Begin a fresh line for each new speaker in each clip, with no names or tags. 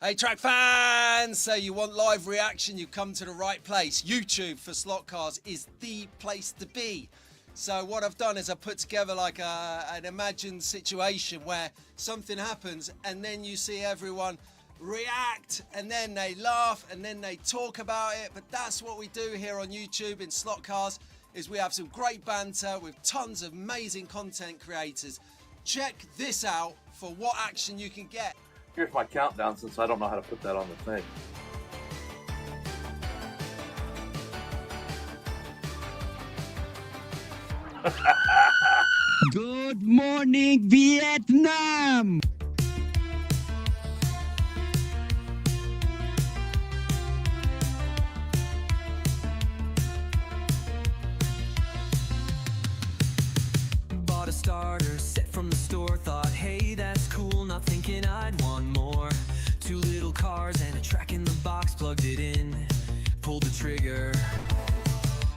Hey track fans, so you want live reaction, you come to the right place. YouTube for slot cars is the place to be. So what I've done is I put together like an imagined situation where something happens and then you see everyone react and then they laugh and then they talk about it. But that's what we do here on YouTube in slot cars, is we have some great banter with tons of amazing content creators. Check this out for what action you can get.
Here's my countdown since I don't know how to put that on the thing.
Good morning, Vietnam!
Bought a starter set from the store, thought, hey, that's cool, not thinking I'd want more. 2 little cars and a track in the box, plugged it in, pulled the trigger.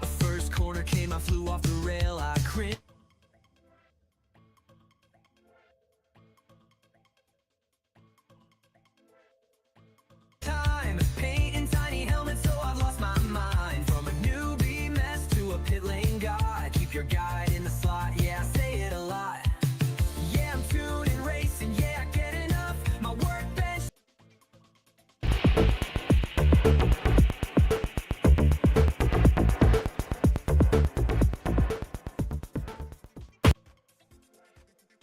The first corner came, I flew off the rail, I cringed. Time, painting tiny helmets, so I've lost my mind. From a newbie mess to a pit lane god, keep your guide in the slot, yeah, I say it a lot. Yeah, I'm tuning, racing, yeah, I get enough. My workbench.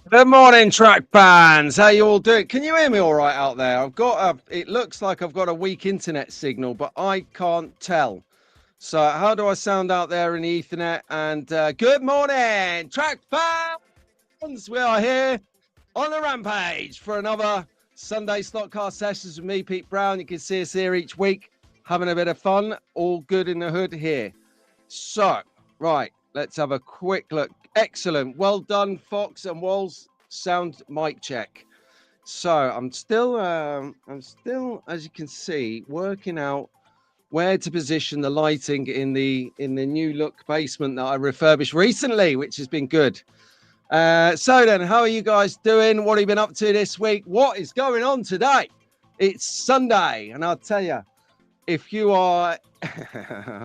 Good morning, track fans. How you all doing? Can you hear me all right out there? It looks like I've got a weak internet signal, but I can't tell. So how do I sound out there in the Ethernet? And good morning, track fans. We are here on the rampage for another Sunday slot car sessions with me, Pete Brown. You can see us here each week, having a bit of fun. All good in the hood here. So, right, let's have a quick look. Excellent. Well done, Fox and Walls. Sound mic check. So I'm still, as you can see, working out where to position the lighting in the new look basement that I refurbished recently, which has been good. So then, how are you guys doing? What have you been up to this week? What is going on today? It's Sunday, and I'll tell you, if you are,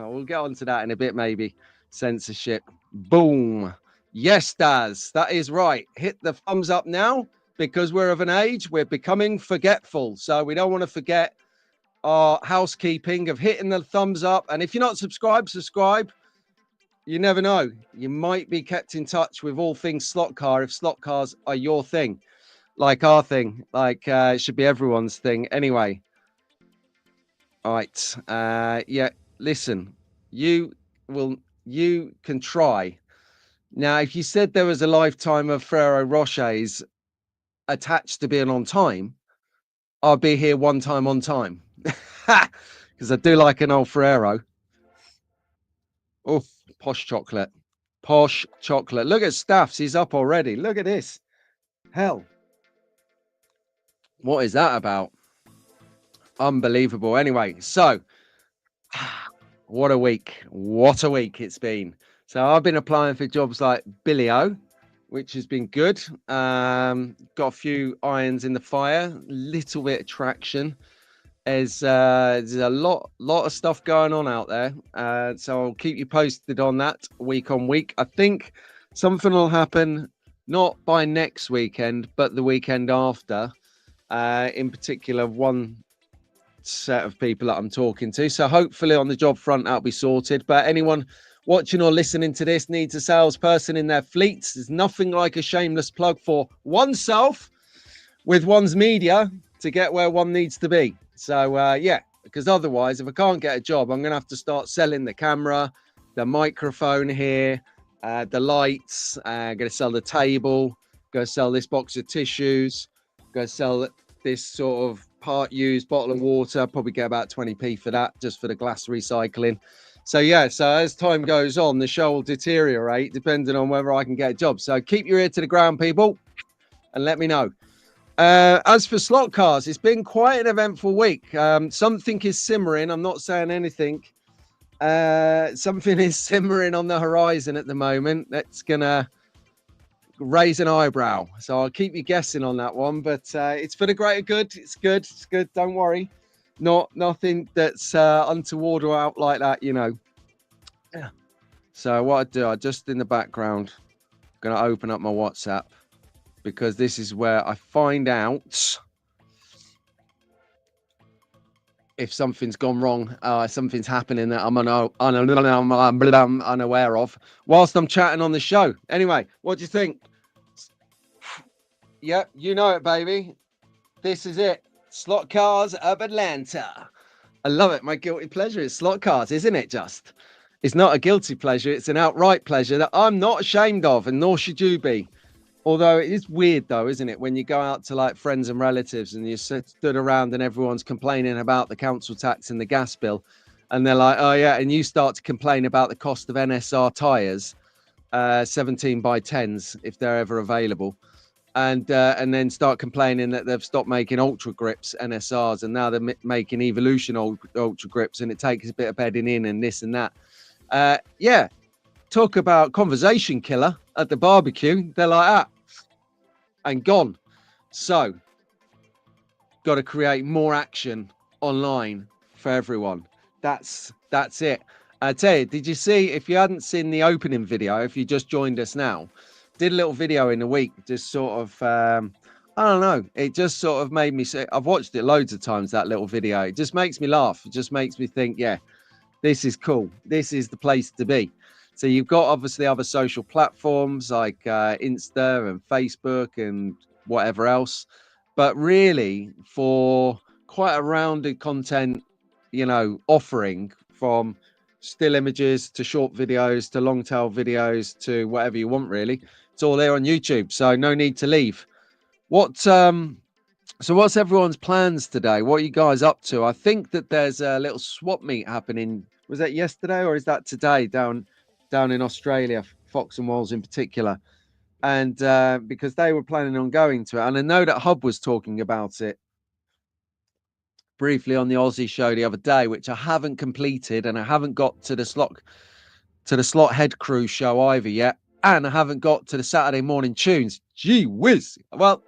we'll get on to that in a bit, maybe. Censorship. Boom. Yes, Daz, that is right. Hit the thumbs up now, because we're of an age, we're becoming forgetful. So we don't want to forget our housekeeping of hitting the thumbs up. And if you're not subscribed, subscribe. You never know. You might be kept in touch with all things slot car if slot cars are your thing, like our thing, like it should be everyone's thing anyway. All right. Yeah, listen, you can try. Now, if you said there was a lifetime of Ferrero Rochers attached to being on time, I'll be here one time on time. Because I do like an old Ferrero. Oh, posh chocolate. Posh chocolate. Look at Staffs. He's up already. Look at this. Hell. What is that about? Unbelievable. Anyway, so what a week. What a week it's been. So I've been applying for jobs like Billy-O, which has been good. Got a few irons in the fire, little bit of traction. There's a lot of stuff going on out there. So I'll keep you posted on that week on week. I think something will happen, not by next weekend, but the weekend after. In particular, one set of people that I'm talking to. So hopefully on the job front, that'll be sorted. But anyone watching or listening to this needs a salesperson in their fleets. There's nothing like a shameless plug for oneself with one's media to get where one needs to be. So, yeah, because otherwise, if I can't get a job, I'm going to have to start selling the camera, the microphone here, the lights. I'm going to sell the table, go sell this box of tissues, go sell this sort of part used bottle of water, probably get about 20p for that, just for the glass recycling. So, yeah, so as time goes on, the show will deteriorate depending on whether I can get a job. So keep your ear to the ground, people, and let me know. As for slot cars, it's been quite an eventful week. Something is simmering. I'm not saying anything. Something is simmering on the horizon at the moment. That's going to raise an eyebrow. So I'll keep you guessing on that one, but it's for the greater good. It's good. It's good. Don't worry. Nothing that's untoward or out like that, you know. Yeah. So what I do, I just in the background, going to open up my WhatsApp because this is where I find out if something's gone wrong, something's happening that I'm unaware of whilst I'm chatting on the show. Anyway, what do you think? Yeah, you know it, baby. This is it. Slot Cars of Atlanta. I love it. My guilty pleasure is slot cars, isn't it? Just, it's not a guilty pleasure. It's an outright pleasure that I'm not ashamed of, and nor should you be. Although it is weird, though, isn't it? When you go out to like friends and relatives and you stood around and everyone's complaining about the council tax and the gas bill. And they're like, oh, yeah. And you start to complain about the cost of NSR tyres, 17 by 10s, if they're ever available. And then start complaining that they've stopped making Ultra Grips NSRs and now they're making Evolution Ultra Grips and it takes a bit of bedding in and this and that. Yeah. Talk about conversation killer at the barbecue. They're like that. And gone. So, got to create more action online for everyone. That's it. I tell you, did you see, if you hadn't seen the opening video, if you just joined us now, did a little video in the week, just sort of, I don't know, it just sort of made me say, I've watched it loads of times, that little video. It just makes me laugh. It just makes me think, yeah, this is cool. This is the place to be. So you've got obviously other social platforms like Insta and Facebook and whatever else. But really, for quite a rounded content, you know, offering from still images to short videos to long tail videos to whatever you want, really. It's all there on YouTube. So no need to leave. So what's everyone's plans today? What are you guys up to? I think that there's a little swap meet happening. Was that yesterday or is that today down in Australia, Fox and Walls in particular? And because they were planning on going to it. And I know that Hub was talking about it briefly on the Aussie show the other day, which I haven't completed, and I haven't got to the slot head crew show either yet. And I haven't got to the Saturday morning tunes. Gee whiz. Well,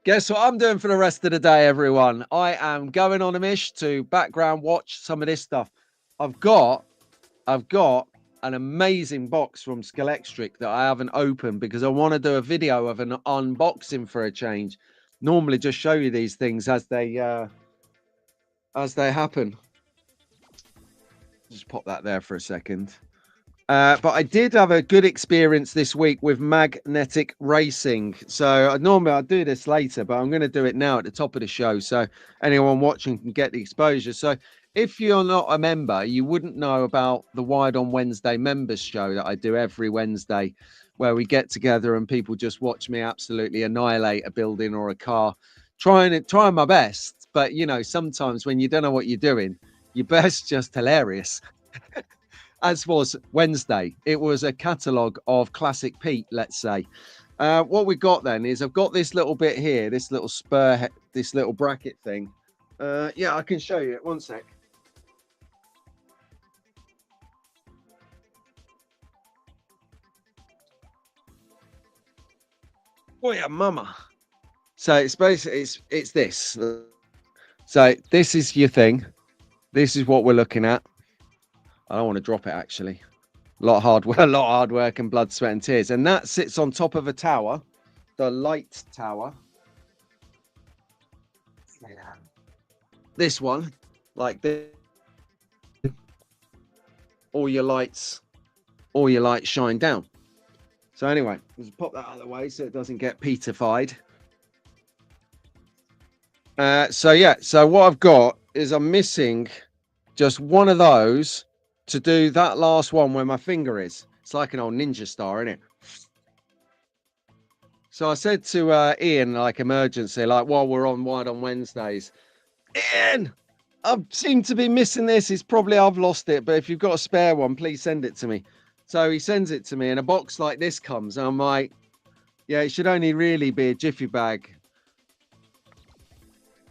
guess what I'm doing for the rest of the day, everyone? I am going on a mish to background watch some of this stuff. I've got an amazing box from Scalextric that I haven't opened because I want to do a video of an unboxing for a change. Normally just show you these things as they happen. Just pop that there for a second. But I did have a good experience this week with magnetic racing. So normally I'll do this later, but I'm going to do it now at the top of the show so anyone watching can get the exposure. So if you're not a member, you wouldn't know about the Wired on Wednesday members show that I do every Wednesday, where we get together and people just watch me absolutely annihilate a building or a car, trying my best. But, you know, sometimes when you don't know what you're doing, your best's just hilarious. As was Wednesday. It was a catalogue of Classic Pete, let's say. What we got then is I've got this little bit here, this little spur, this little bracket thing. Yeah, I can show you it. One sec. Oh yeah, mama. So it's basically it's this. So this is your thing. This is what we're looking at. I don't want to drop it actually. A lot of hard work and blood, sweat, and tears. And that sits on top of a tower, the light tower. Yeah. This one, like this. All your lights shine down. So anyway, let's pop that out of the way so it doesn't get petrified. So yeah, so what I've got is I'm missing just one of those to do that last one where my finger is. It's like an old ninja star, isn't it? So I said to Ian, like emergency, like while we're on Wide on Wednesdays, Ian, I seem to be missing this. It's probably I've lost it, but if you've got a spare one, please send it to me. So he sends it to me and a box like this comes and I'm like, yeah, it should only really be a jiffy bag.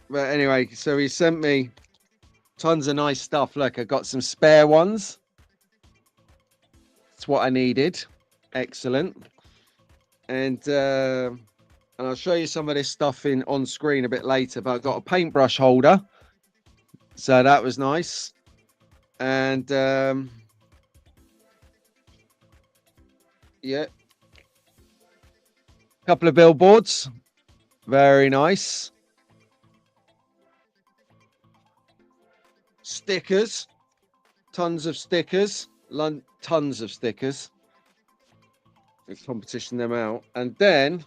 But anyway, so he sent me tons of nice stuff. Look, I got some spare ones. That's what I needed. Excellent. and I'll show you some of this stuff on screen a bit later. But I've got a paintbrush holder, so that was nice, and yeah, a couple of billboards, very nice. Stickers, tons of stickers, tons of stickers. Let's competition them out, and then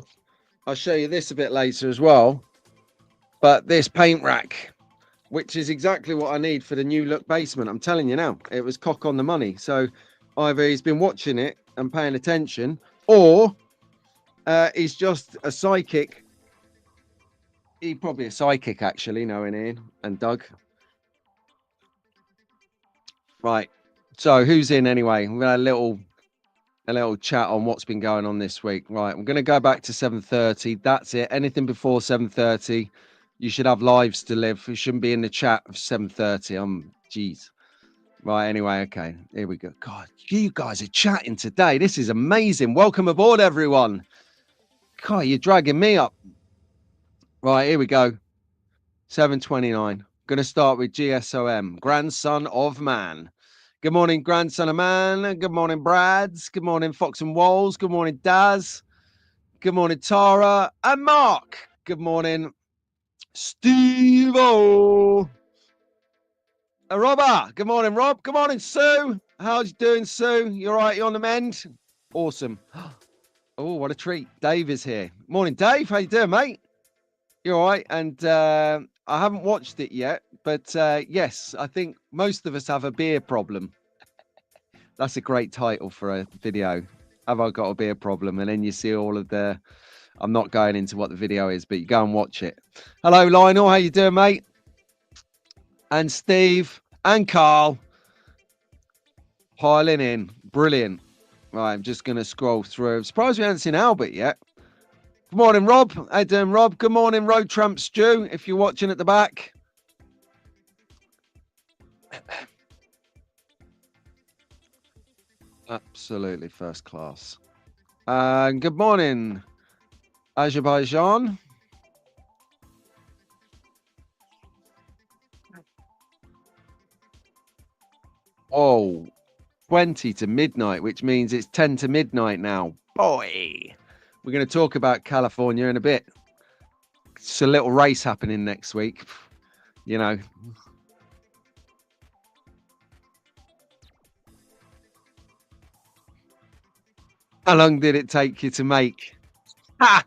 I'll show you this a bit later as well. But this paint rack, which is exactly what I need for the new look basement. I'm telling you now, it was cock on the money. So either he's been watching it and paying attention, or he's just a psychic. He's probably a psychic, actually, knowing Ian and Doug. Right. So who's in anyway? We're gonna have a little chat on what's been going on this week. Right. I'm going to go back to 7:30. That's it. Anything before 7:30, you should have lives to live. You shouldn't be in the chat of 7:30. Geez. Right. Anyway. Okay. Here we go. God, you guys are chatting today. This is amazing. Welcome aboard, everyone. God, you're dragging me up. Right. Here we go. 7:29. Going to start with GSOM, grandson of man. Good morning, grandson of man. Good morning, Brads. Good morning, Fox and Walls. Good morning, Daz. Good morning, Tara and Mark. Good morning, Steve-O. Robber. Good morning, Rob. Good morning, Sue. How's you doing, Sue? You all right? You on the mend? Awesome. Oh, what a treat. Dave is here. Morning, Dave. How you doing, mate? You all right? And I haven't watched it yet, but yes, I think most of us have a beer problem. That's a great title for a video. Have I got a beer problem? And then you see all of the... I'm not going into what the video is, but you go and watch it. Hello, Lionel. How you doing, mate? And Steve and Carl piling in. Brilliant. Right, I'm just going to scroll through. I'm surprised we haven't seen Albert yet. Good morning, Rob. How you doing, Rob? Good morning, Road Tramp Stew, if you're watching at the back. Absolutely first class. Good morning, Azerbaijan. Oh, 20 to midnight, which means it's 10 to midnight now. Boy. We're going to talk about California in a bit. It's a little race happening next week, you know. How long did it take you to make? Ha!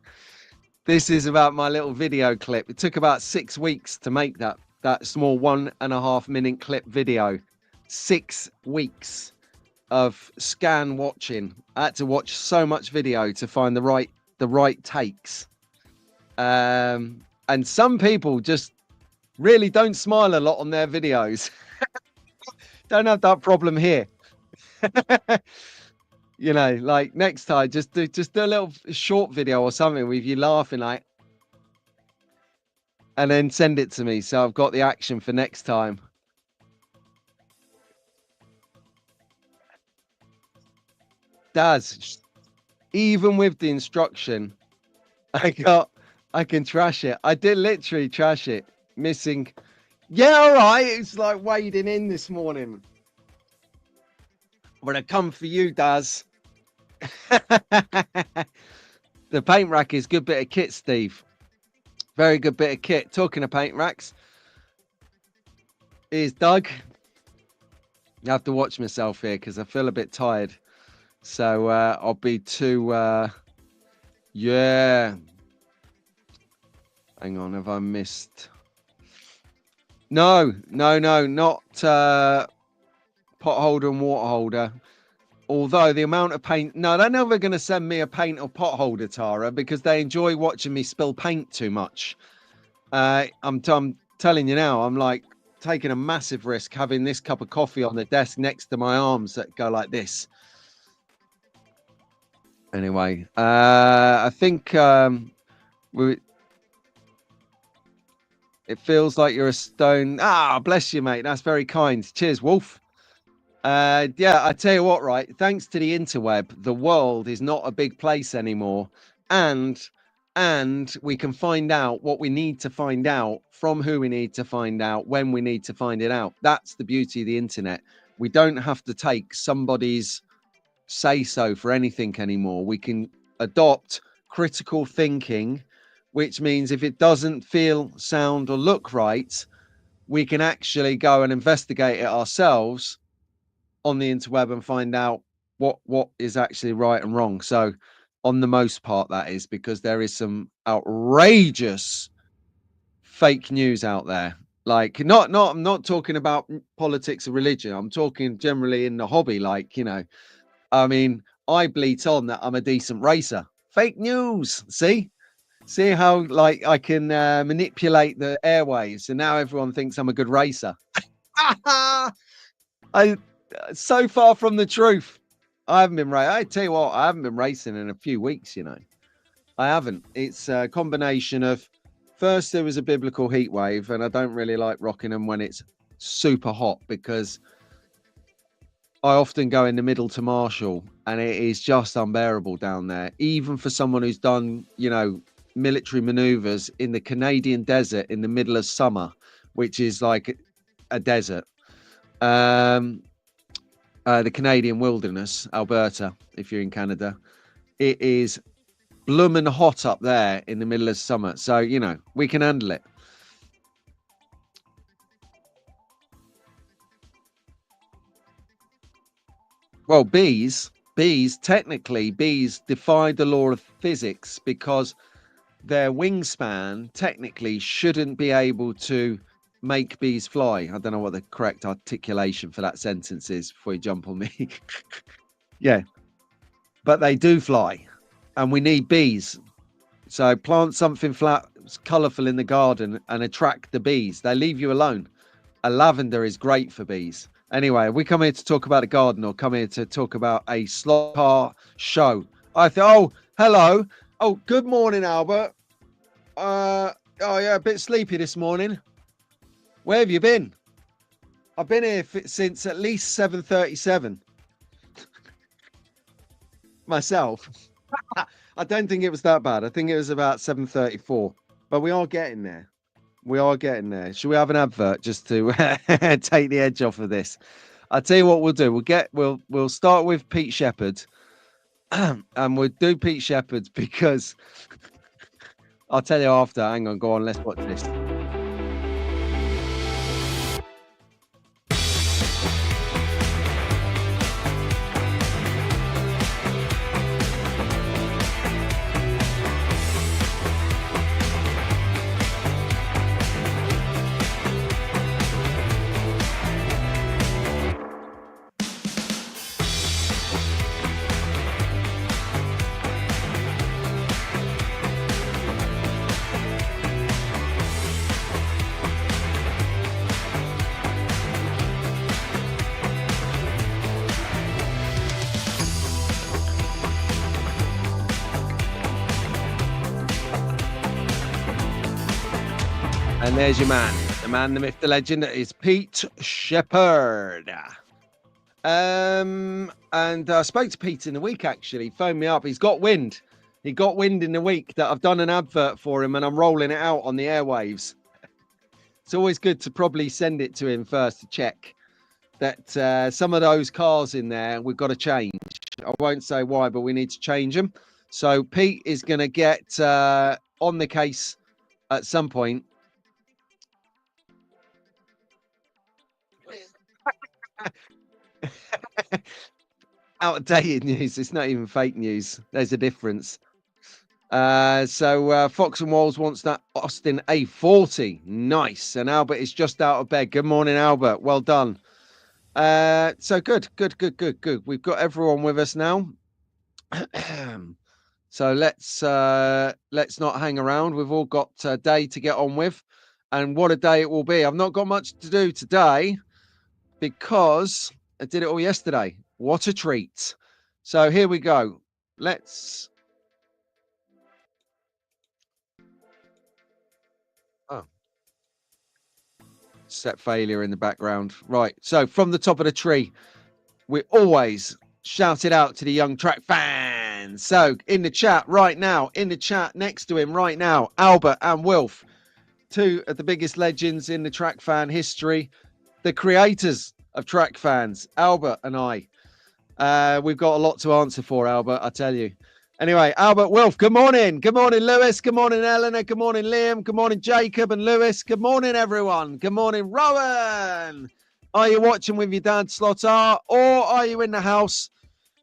This is about my little video clip. It took about 6 weeks to make that small 1.5 minute clip video. 6 weeks of scan watching. I had to watch so much video to find the right takes. And some people just really don't smile a lot on their videos. Don't have that problem here. You know, like next time, just do a little short video or something with you laughing, like, and then send it to me so I've got the action for next time. Does even with the instruction, I can trash it. I did literally trash it. Missing. Yeah, all right. It's like wading in this morning. But I come for you, Daz. The paint rack is a good bit of kit, Steve. Very good bit of kit. Talking of paint racks, here's Doug. I have to watch myself here because I feel a bit tired. So I'll be too... yeah. Hang on, have I missed... No, not pot holder and water holder. Although the amount of paint... No, they're never going to send me a paint or pot holder, Tara, because they enjoy watching me spill paint too much. I'm telling you now, I'm like taking a massive risk having this cup of coffee on the desk next to my arms that go like this. Anyway, I think it feels like you're a stone. Ah, bless you, mate. That's very kind. Cheers, Wolf. Yeah, I tell you what, right? Thanks to the interweb, the world is not a big place anymore, and we can find out what we need to find out from who we need to find out when we need to find it out. That's the beauty of the internet. We don't have to take somebody's say so for anything anymore. We can adopt critical thinking, which means if it doesn't feel, sound, or look right, we can actually go and investigate it ourselves on the interweb and find out what is actually right and wrong. So on the most part, that is, because there is some outrageous fake news out there. Like I'm not talking about politics or religion. I'm talking generally in the hobby. Like, I mean, I bleat on that I'm a decent racer. Fake news. See how like I can manipulate the airwaves, and now everyone thinks I'm a good racer. I so far from the truth. I haven't been racing. I tell you what, I haven't been racing in a few weeks. I haven't. It's a combination of first there was a biblical heat wave, and I don't really like rocking them when it's super hot because I often go in the middle to Marshall, and it is just unbearable down there, even for someone who's done, military maneuvers in the Canadian desert in the middle of summer, which is like a desert. The Canadian wilderness, Alberta, if you're in Canada, it is bloomin' hot up there in the middle of summer. So, we can handle it. Well, bees defy the law of physics because their wingspan technically shouldn't be able to make bees fly. I don't know what the correct articulation for that sentence is before you jump on me. Yeah, but they do fly, and we need bees. So plant something flat, colourful in the garden and attract the bees. They leave you alone. A lavender is great for bees. Anyway, we come here to talk about a garden or come here to talk about a slot car show? I thought, oh, hello. Oh, good morning, Albert. Oh yeah, a bit sleepy this morning. Where have you been? I've been here since at least 7:37. Myself. I don't think it was that bad. I think it was about 7:34. But we are getting there. We are getting there. Should we have an advert just to take the edge off of this? I'll tell you what we'll do. We'll start with Pete Shepard. And we'll do Pete Shepard because I'll tell you after. Hang on, go on, let's watch this. And there's your man, the man, the myth, the legend is Pete Shepard. And I spoke to Pete in the week, actually. He phoned me up. He's got wind. He got wind in the week that I've done an advert for him and I'm rolling it out on the airwaves. It's always good to probably send it to him first to check that some of those cars in there, we've got to change. I won't say why, but we need to change them. So Pete is going to get on the case at some point. Outdated news. It's not even fake news. There's a difference. So Fox and Walls wants that Austin A40. Nice. And Albert is just out of bed. Good morning, Albert. Well done. So good. We've got everyone with us now. So let's not hang around. We've all got a day to get on with. And what a day it will be. I've not got much to do today because I did it all yesterday. What a treat. So here we go. Let's... Oh. Set failure in the background. Right. So from the top of the tree, we always shout it out to the young track fans. So in the chat right now, in the chat next to him right now, Albert and Wilf, two of the biggest legends in the track fan history, the creators of track fans, Albert and I. We've got a lot to answer for, Albert, I tell you. Anyway, Albert, Wilf, good morning. Good morning, Lewis. Good morning, Eleanor. Good morning, Liam. Good morning, Jacob and Lewis. Good morning, everyone. Good morning, Rowan. Are you watching with your dad, Slotar, or are you in the house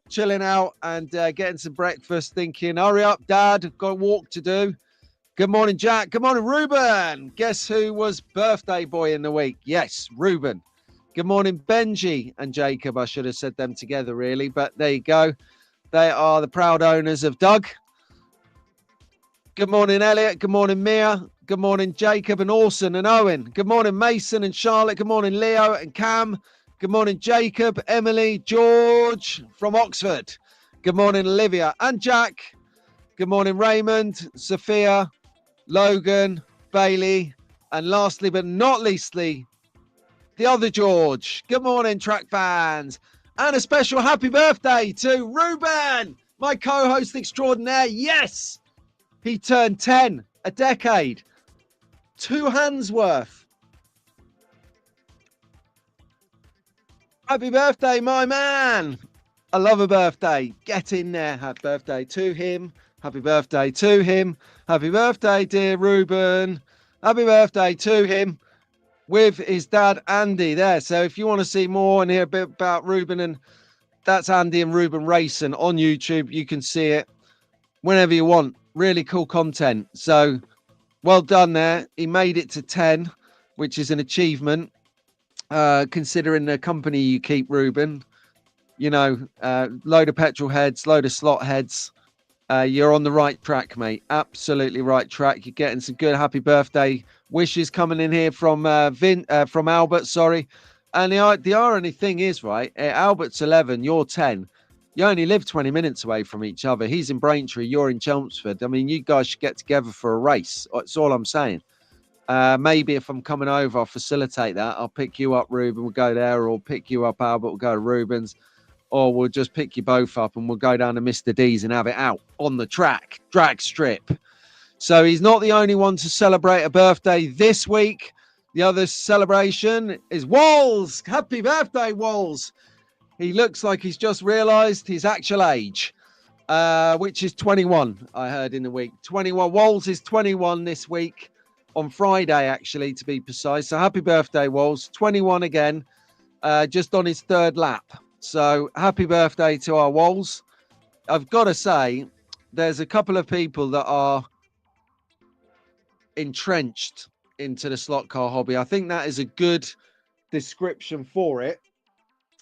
chilling out and getting some breakfast thinking, hurry up, Dad, I've got a walk to do? Good morning, Jack. Good morning, Ruben. Guess who was birthday boy in the week? Yes, Ruben. Good morning, Benji and Jacob. I should have said them together, really, but there you go. They are the proud owners of Doug. Good morning, Elliot. Good morning, Mia. Good morning, Jacob and Orson and Owen. Good morning, Mason and Charlotte. Good morning, Leo and Cam. Good morning, Jacob, Emily, George from Oxford. Good morning, Olivia and Jack. Good morning, Raymond, Sophia, Logan, Bailey, and lastly but not leastly, the other George. Good morning, track fans. And a special happy birthday to Ruben, my co-host extraordinaire. Yes, he turned 10, a decade, 2 hands worth. Happy birthday, my man. I love a birthday. Get in there. Happy birthday to him. Happy birthday to him. Happy birthday, dear Ruben. Happy birthday to him. With his dad, Andy, there. So if you want to see more and hear a bit about Ruben, and that's Andy and Ruben racing on YouTube, you can see it whenever you want. Really cool content. So well done there. He made it to 10, which is an achievement, considering the company you keep, Ruben. You know, load of petrol heads, load of slot heads. You're on the right track, mate. Absolutely right track. You're getting some good happy birthday wishes coming in here from from Albert. Sorry, and the irony thing is, right? Albert's 11, you're 10. You only live 20 minutes away from each other. He's in Braintree, you're in Chelmsford. I mean, you guys should get together for a race. That's all I'm saying. Maybe if I'm coming over, I'll facilitate that. I'll pick you up, Ruben. We'll go there, or pick you up, Albert. We'll go to Ruben's. Or we'll just pick you both up and we'll go down to Mr. D's and have it out on the track, drag strip. So he's not the only one to celebrate a birthday this week. The other celebration is Walls. Happy birthday, Walls. He looks like he's just realised his actual age, which is 21, I heard in the week. 21. Walls is 21 this week, on Friday, actually, to be precise. So happy birthday, Walls. 21 again, just on his 3rd lap. So happy birthday to our Walls. I've got to say, there's a couple of people that are entrenched into the slot car hobby. I think that is a good description for it.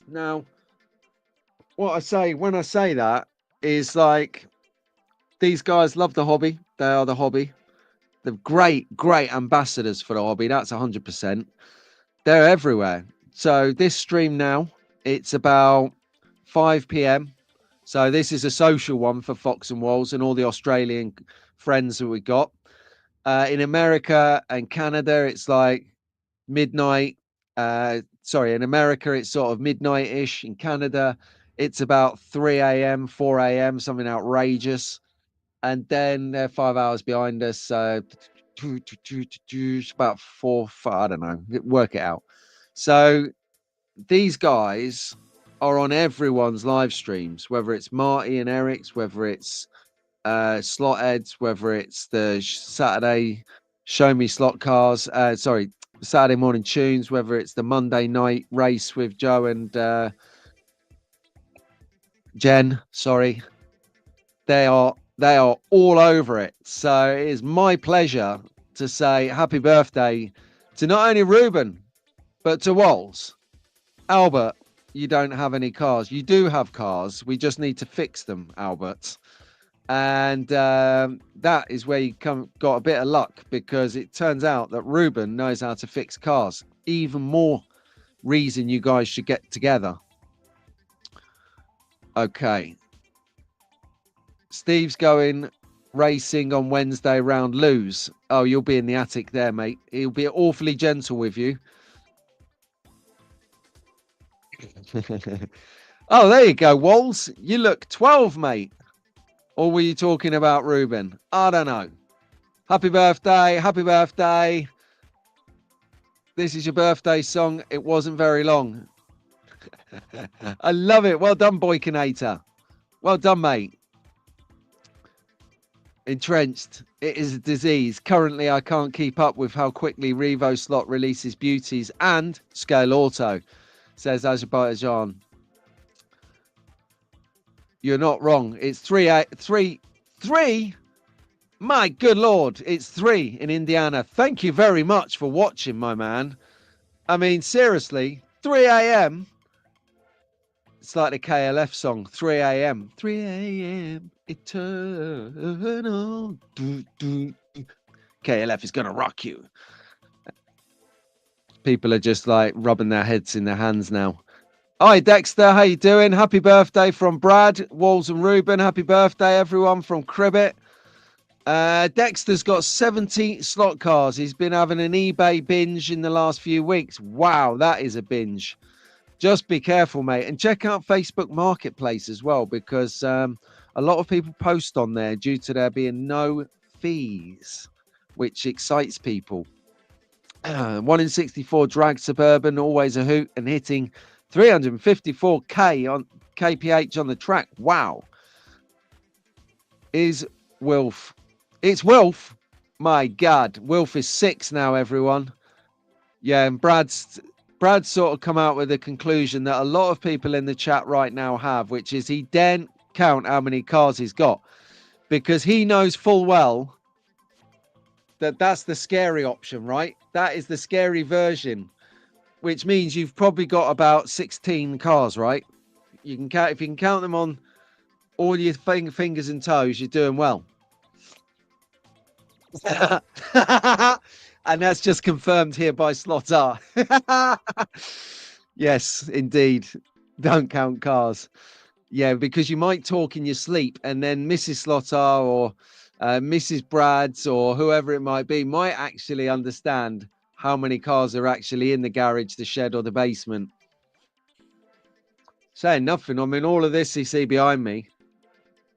Now, what I say when I say that is, like, these guys love the hobby. They are the hobby. They're great ambassadors for the hobby. That's 100%. They're everywhere. So this stream now, it's about 5 p.m. So this is a social one for Fox and Walls and all the Australian friends that we got. In America and Canada, it's like midnight. In America, it's sort of midnight-ish. In Canada, it's about 3 a.m., 4 a.m., something outrageous. And then they're 5 hours behind us. It's about 4, I don't know. Work it out. So these guys are on everyone's live streams, whether it's Marty and Eric's, whether it's Slot Heads, whether it's the Saturday Show Me Slot Cars, Saturday Morning Tunes, whether it's the Monday night race with Joe and Jen. Sorry, they are all over it. So it is my pleasure to say happy birthday to not only Ruben, but to Walls. Albert, you don't have any cars. You do have cars. We just need to fix them, Albert. And that is where you got a bit of luck, because it turns out that Ruben knows how to fix cars. Even more reason you guys should get together. Okay. Steve's going racing on Wednesday round Lose. Oh, you'll be in the attic there, mate. He'll be awfully gentle with you. Oh, there you go, Walls. You look 12, mate. Or were you talking about Ruben? I don't know. Happy birthday. Happy birthday. This is your birthday song. It wasn't very long. I love it. Well done, Boykinator. Well done, mate. Entrenched. It is a disease. Currently, I can't keep up with how quickly Revo slot releases beauties and scale auto, says Azerbaijan. You're not wrong. It's 3. My good Lord. It's 3 in Indiana. Thank you very much for watching, my man. I mean, seriously, 3 a.m. It's like the KLF song, 3 a.m. 3 a.m. Eternal. KLF is going to rock you. People are just like rubbing their heads in their hands now. Hi, Dexter. How you doing? Happy birthday from Brad, Walls and Ruben. Happy birthday, everyone from Cribbit. Dexter's got 70 slot cars. He's been having an eBay binge in the last few weeks. Wow, that is a binge. Just be careful, mate. And check out Facebook Marketplace as well, because a lot of people post on there due to there being no fees, which excites people. 1 in 64 drag Suburban, always a hoot, and hitting 354k on kph on the track. Wow. Is Wilf. It's Wilf. My God. Wilf is 6 now, everyone. Yeah, and Brad's sort of come out with a conclusion that a lot of people in the chat right now have, which is he daren't count how many cars he's got, because he knows full well that that's the scary option, right? That is the scary version, which means you've probably got about 16 cars, right? You can count, if you can count them on all your fingers and toes, you're doing well. And that's just confirmed here by Slotar. Yes, indeed. Don't count cars. Yeah, because you might talk in your sleep, and then Mrs. Slotar or Mrs. Brad's or whoever it might be might actually understand how many cars are actually in the garage, the shed, or the basement. Saying nothing. I mean, all of this you see behind me,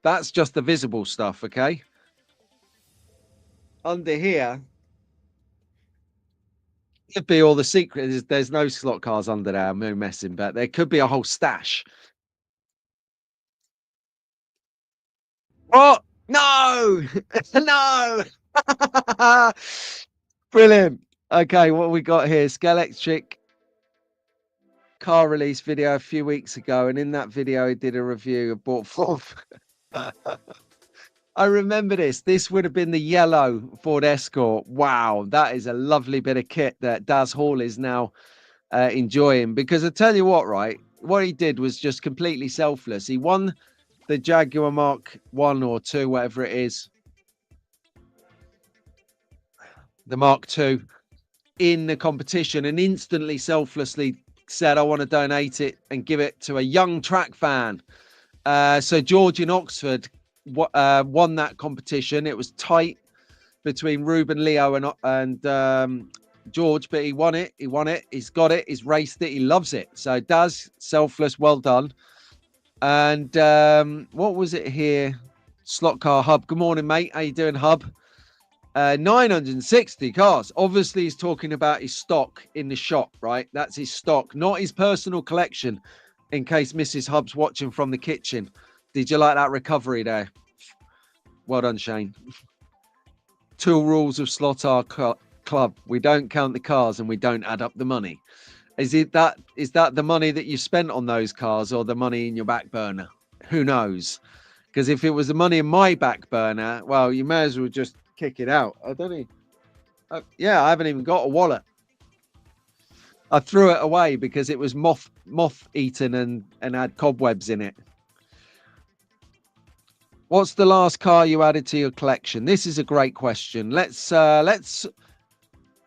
that's just the visible stuff, okay? Under here, could be all the secrets. There's no slot cars under there. I'm no messing, but there could be a whole stash. What? No, no. Brilliant. Okay, what we got here? Scalextric car release video a few weeks ago, and in that video, he did a review of bought 4. I remember this. This would have been the yellow Ford Escort. Wow, that is a lovely bit of kit that Daz Hall is now enjoying. Because I tell you what, right? What he did was just completely selfless. He won the Jaguar Mark 1 or 2, whatever it is, the Mark 2, in the competition, and instantly selflessly said, I want to donate it and give it to a young track fan. So George in Oxford won that competition. It was tight between Ruben, Leo, and George, but he won it. He won it. He's got it. He's raced it. He loves it. So Daz, selfless, well done. And what was it here? Slot Car Hub. Good morning, mate. How you doing, Hub? 960 cars. Obviously, he's talking about his stock in the shop, right? That's his stock, not his personal collection, in case Mrs. Hub's watching from the kitchen. Did you like that recovery there? Well done, Shane. 2 rules of Slotar Club. We don't count the cars and we don't add up the money. Is that the money that you spent on those cars or the money in your back burner? Who knows? Because if it was the money in my back burner, well, you may as well just kick it out. I don't know. Yeah, I haven't even got a wallet. I threw it away because it was moth eaten and had cobwebs in it. What's the last car you added to your collection? This is a great question. Let's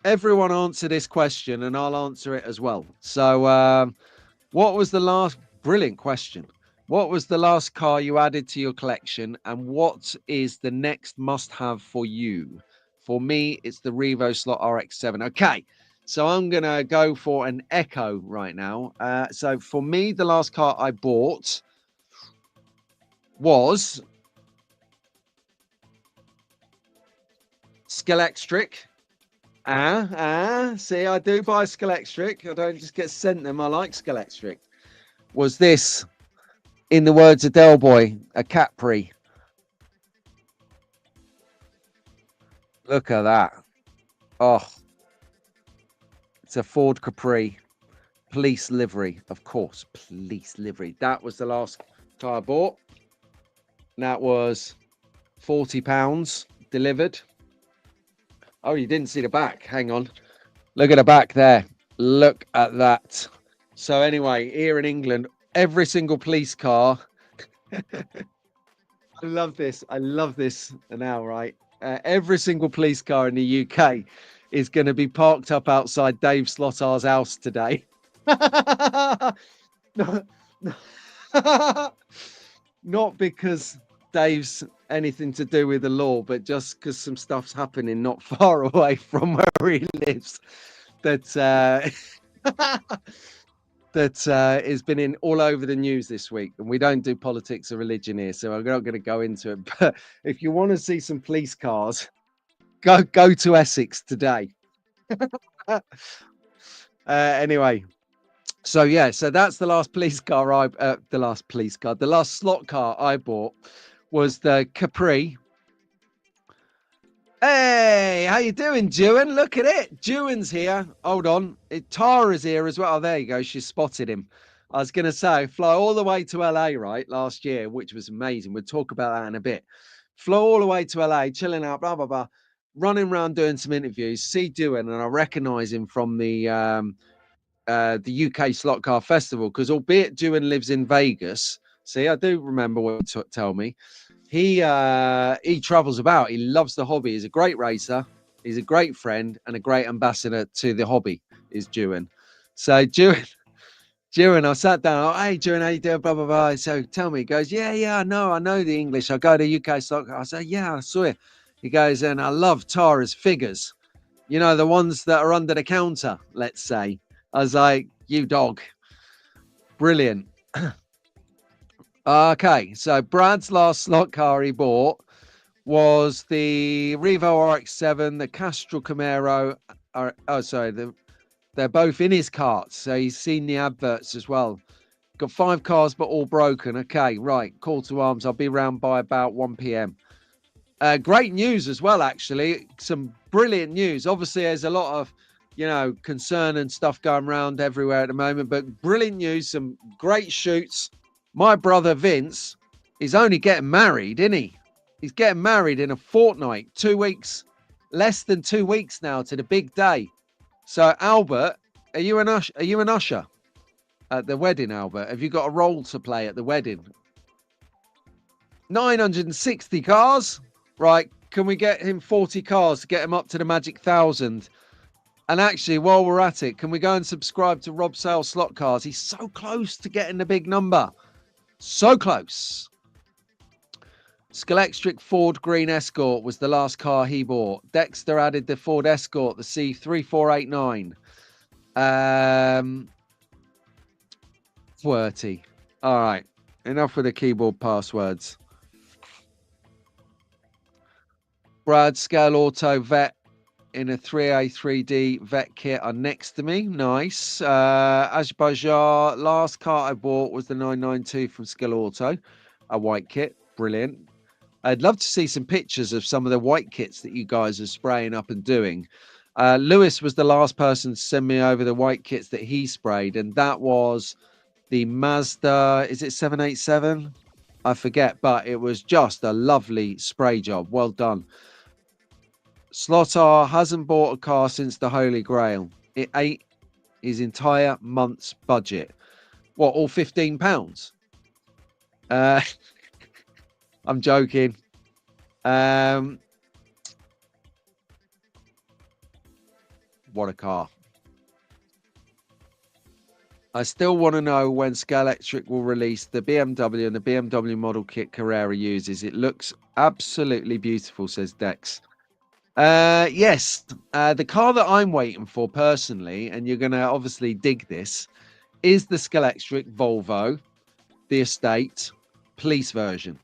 everyone answer this question and I'll answer it as well. So what was the last, brilliant question. What was the last car you added to your collection, and what is the next must-have for you? For me, it's the Revo Slot RX-7. Okay, So I'm going to go for an Echo right now. So for me, the last car I bought was Scalextric. See, I do buy Scalextric. I don't just get sent them. I like Scalextric. Was this, in the words of Del Boy, a Capri? Look at that. Oh, it's a Ford Capri. Police livery, of course. Police livery. That was the last car I bought. That was £40 delivered. Oh, you didn't see the back. Hang on. Look at the back there. Look at that. So anyway, here in England, every single police car. I love this. I love this now, right? Every single police car in the UK is going to be parked up outside Dave Slottar's house today. Not because Dave's anything to do with the law, but just because some stuff's happening not far away from where he lives that has been in all over the news this week. And we don't do politics or religion here, so I'm not going to go into it. But if you want to see some police cars, go to Essex today. Anyway, so yeah, so that's the last police car the last slot car I bought was the Capri. Hey, how you doing, Dewan? Look at it. Dewan's here. Hold on. Tara's here as well. Oh, there you go. She spotted him. I was going to say, fly all the way to LA, right, last year, which was amazing. We'll talk about that in a bit. Fly all the way to LA, chilling out, blah, blah, blah. Running around doing some interviews. See Dewan, and I recognize him from the UK Slot Car Festival, because albeit Dewan lives in Vegas. See, I do remember what you tell me. He travels about. He loves the hobby. He's a great racer. He's a great friend and a great ambassador to the hobby. Is Dewan. So Dewan, I sat down. Oh, hey, Dewan, how you doing? Blah blah blah. So tell me. He goes, yeah, I know the English. I go to UK Slot Car. I say, yeah, I saw it. He goes, and I love Tara's figures. You know, the ones that are under the counter. Let's say. I was like, you dog, brilliant. Okay, so Brad's last slot car he bought was the Revo RX-7, the Castrol Camaro. They're both in his carts, so he's seen the adverts as well. Got 5 cars, but all broken. Okay, right, call to arms. I'll be around by about 1 p.m. Great news as well, actually. Some brilliant news. Obviously, there's a lot of, concern and stuff going around everywhere at the moment, but brilliant news, some great shoots. My brother Vince is only getting married, isn't he? He's getting married in a fortnight, 2 weeks, less than 2 weeks now to the big day. So Albert, are you an usher at the wedding, Albert? Have you got a role to play at the wedding? 960 cars? Right, can we get him 40 cars to get him up to the magic 1,000? And actually, while we're at it, can we go and subscribe to Rob Sale Slot Cars? He's so close to getting the big number. So close. Scalextric Ford Green Escort was the last car he bought. Dexter added the Ford Escort, the C3489. QWERTY. All right. Enough with the keyboard passwords. Brad Scale Auto Vet in a 3A3D vet kit are next to me. Nice. Azerbaijan, last car I bought was the 992 from Skill Auto, a white kit. Brilliant. I'd love to see some pictures of some of the white kits that you guys are spraying up and doing. Lewis was the last person to send me over the white kits that he sprayed, and that was the Mazda, is it 787? I forget, but it was just a lovely spray job. Well done. Slottar hasn't bought a car since the Holy Grail. It ate his entire month's budget. What, all £15? I'm joking. What a car. I still want to know when Scalextric will release the BMW and the BMW model kit Carrera uses. It looks absolutely beautiful, says Dex. Yes, the car that I'm waiting for personally, and you're going to obviously dig this, is the Scalextric Volvo, the estate police version.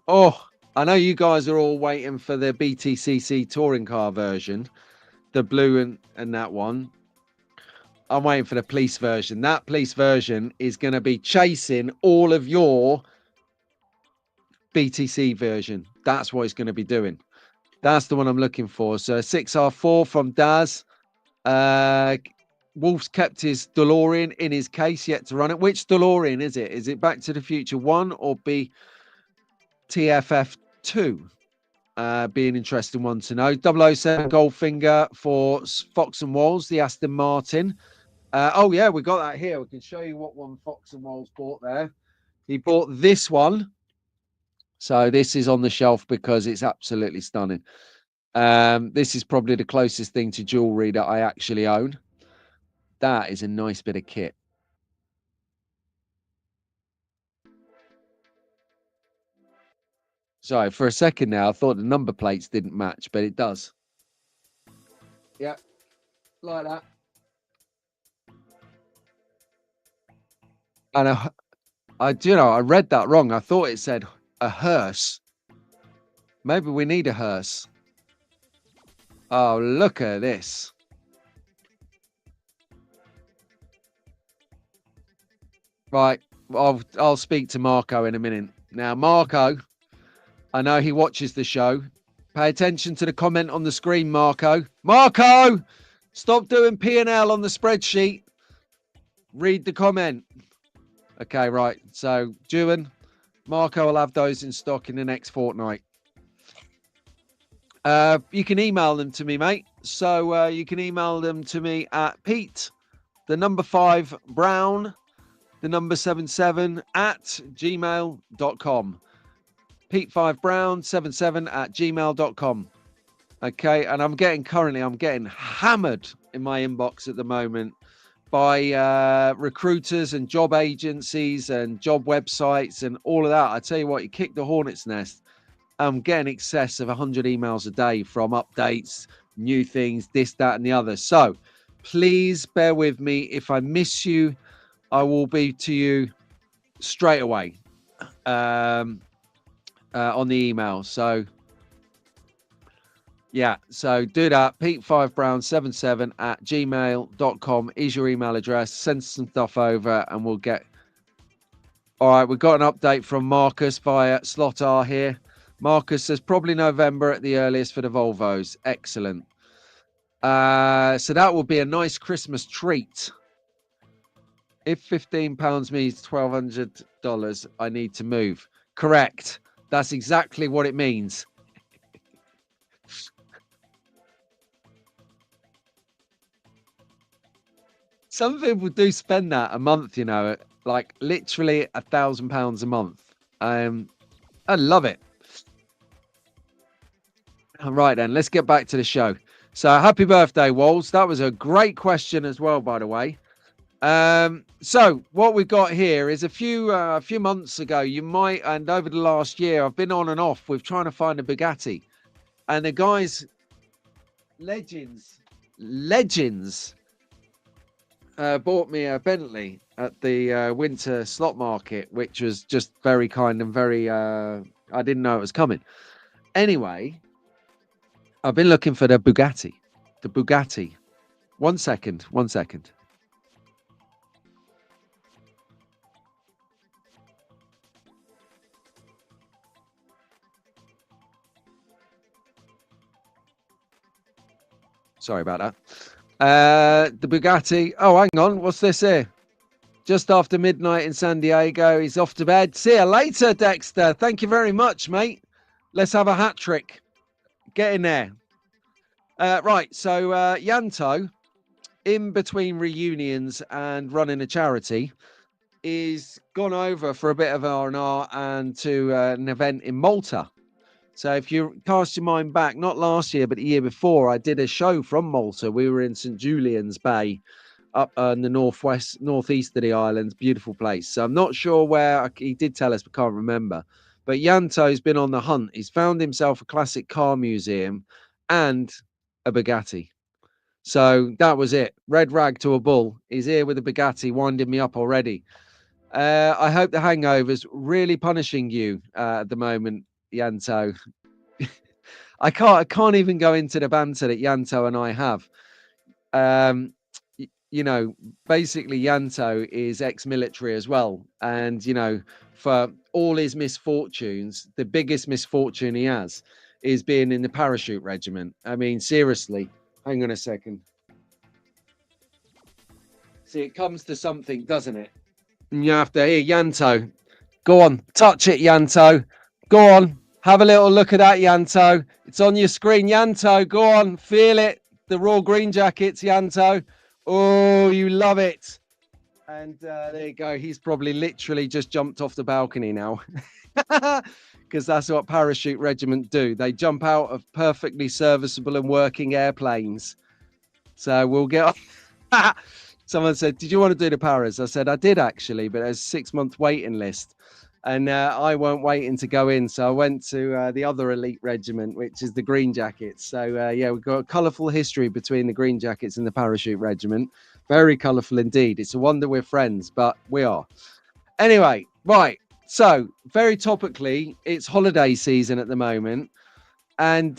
Oh, I know you guys are all waiting for the BTCC touring car version, the blue and that one. I'm waiting for the police version. That police version is going to be chasing all of your BTC version. That's what it's going to be doing. That's the one I'm looking for. So 6R4 from Daz. Wolf's kept his DeLorean in his case yet to run it. Which DeLorean is it? Is it Back to the Future 1 or B TFF 2? Be an interesting one to know. 007 Goldfinger for Fox and Walls, the Aston Martin. Oh, yeah, we got that here. We can show you what one Fox and Walls bought there. He bought this one. So this is on the shelf because it's absolutely stunning. This is probably the closest thing to jewelry that I actually own. That is a nice bit of kit. Sorry, for a second now, I thought the number plates didn't match, but it does. Yeah, like that. And I read that wrong. I thought it said a hearse. Maybe we need a hearse. Oh, look at this. Right, I'll speak to Marco in a minute. Now, Marco, I know he watches the show. Pay attention to the comment on the screen, Marco. Marco, stop doing P&L on the spreadsheet. Read the comment. Okay, right. So, Juan, Marco will have those in stock in the next fortnight. You can email them to me, mate. So you can email them to me at Pete, the number 5 Brown, the number 77 at gmail.com. Pete5Brown77 at gmail.com. Okay, and I'm getting hammered in my inbox at the moment by recruiters and job agencies and job websites and all of that. I tell you what, you kick the hornet's nest. I'm getting excess of 100 emails a day from updates, new things, this, that, and the other. So please bear with me. If I miss you, I will be to you straight away on the email. So yeah, so do that. Pete5Brown77 at gmail.com is your email address. Send some stuff over and we'll get. All right, we've got an update from Marcus via Slot R here. Marcus says probably November at the earliest for the Volvos. Excellent. So that will be a nice Christmas treat. If £15 means $1,200, I need to move. Correct. That's exactly what it means. Some people do spend that a month, you know, like literally £1,000 a month. I love it. All right, then, let's get back to the show. So happy birthday, Walls. That was a great question as well, by the way. So what we've got here is a few months ago, you might, and over the last year, I've been on and off with trying to find a Bugatti. And the guys, legends, bought me a Bentley at the winter slot market, which was just very kind and very, I didn't know it was coming. Anyway, I've been looking for the Bugatti. The Bugatti. One second. Sorry about that. The Bugatti. Oh, hang on. What's this here? Just after midnight in San Diego. He's off to bed. See you later, Dexter. Thank you very much, mate. Let's have a hat trick. Get in there. Right. So Yanto, in between reunions and running a charity, is gone over for a bit of R&R and to an event in Malta. So if you cast your mind back, not last year, but the year before, I did a show from Malta. We were in St. Julian's Bay, up in the northeast of the island. Beautiful place. So I'm not sure where he did tell us, but can't remember. But Yanto's been on the hunt. He's found himself a classic car museum and a Bugatti. So that was it. Red rag to a bull. He's here with a Bugatti, winding me up already. I hope the hangover's really punishing you at the moment, Yanto. I can't even go into the banter that Yanto and I have. You know, basically Yanto is ex-military as well, and you know, for all his misfortunes, the biggest misfortune he has is being in the parachute regiment. I mean, seriously. Hang on a second. See, it comes to something, doesn't it? And you have to hear Yanto. Go on, touch it, Yanto. Go on, have a little look at that, Yanto. It's on your screen, Yanto. Go on, feel it. The Royal Green Jackets, Yanto. Oh, you love it. And there you go. He's probably literally just jumped off the balcony now. Because that's what parachute regiment do. They jump out of perfectly serviceable and working airplanes. So we'll get on. Someone said, did you want to do the paras? I said, I did actually, but there's a 6-month waiting list. And I weren't waiting to go in. So I went to the other elite regiment, which is the Green Jackets. So yeah, we've got a colourful history between the Green Jackets and the parachute regiment. Very colourful indeed. It's a wonder we're friends, but we are. Anyway, right. So very topically, it's holiday season at the moment. And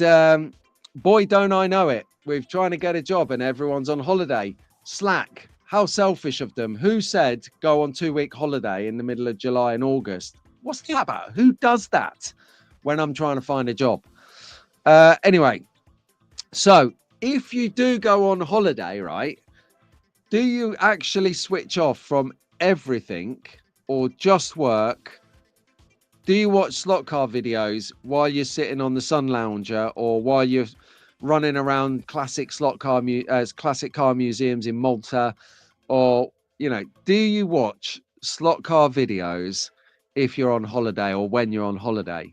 boy, don't I know it. We're trying to get a job and everyone's on holiday. Slack. How selfish of them. Who said go on 2-week holiday in the middle of July and August? What's that about? Who does that when I'm trying to find a job? Anyway, so if you do go on holiday, right, do you actually switch off from everything or just work? Do you watch slot car videos while you're sitting on the sun lounger or while you're running around classic classic car museums in Malta? Or, you know, do you watch slot car videos if you're on holiday or when you're on holiday?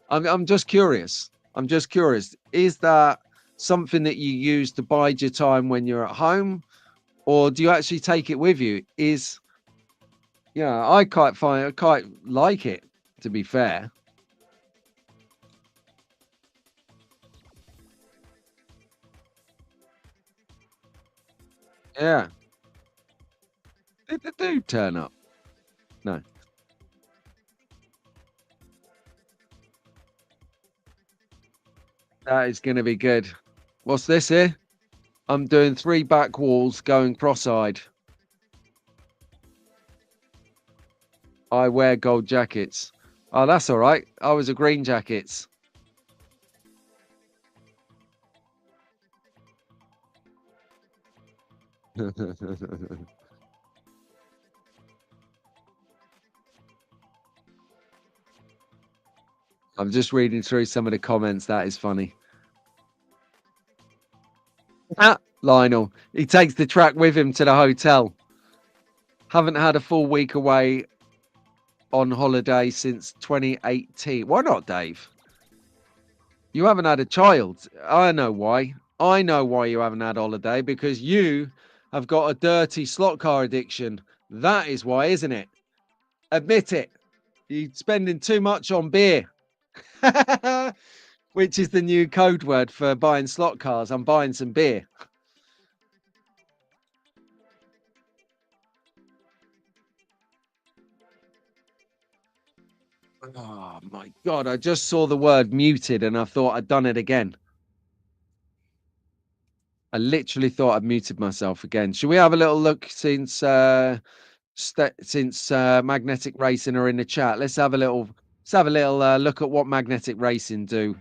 I'm just curious. I'm just curious. Is that something that you use to bide your time when you're at home? Or do you actually take it with you? I quite like it, to be fair. Yeah. Did the dude turn up? No. That is going to be good. What's this here? I'm doing 3 back walls going cross-eyed. I wear gold jackets. Oh, that's all right. I was a green jackets. I'm just reading through some of the comments. That is funny. Lionel, he takes the track with him to the hotel. Haven't had a full week away on holiday since 2018. Why not, Dave? You haven't had a child. I know why. I know why you haven't had holiday, because you have got a dirty slot car addiction. That is why, isn't it? Admit it. You're spending too much on beer. Which is the new code word for buying slot cars. I'm buying some beer. Oh my God, I just saw the word muted and I thought I'd done it again. I literally thought I'd muted myself again. Should we have a little look since magnetic racing are in the chat? Let's have a little look at what magnetic racing do.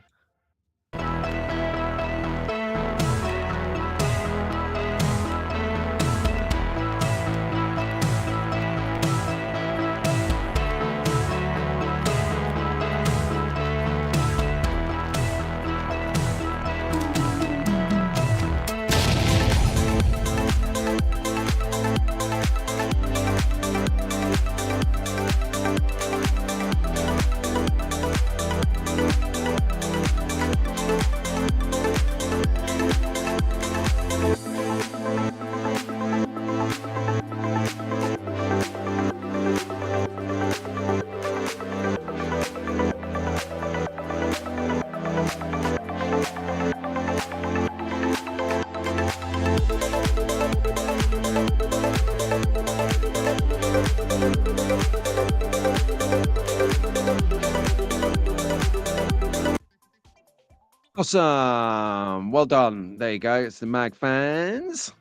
Awesome. Well done. There you go. It's the Mag fans.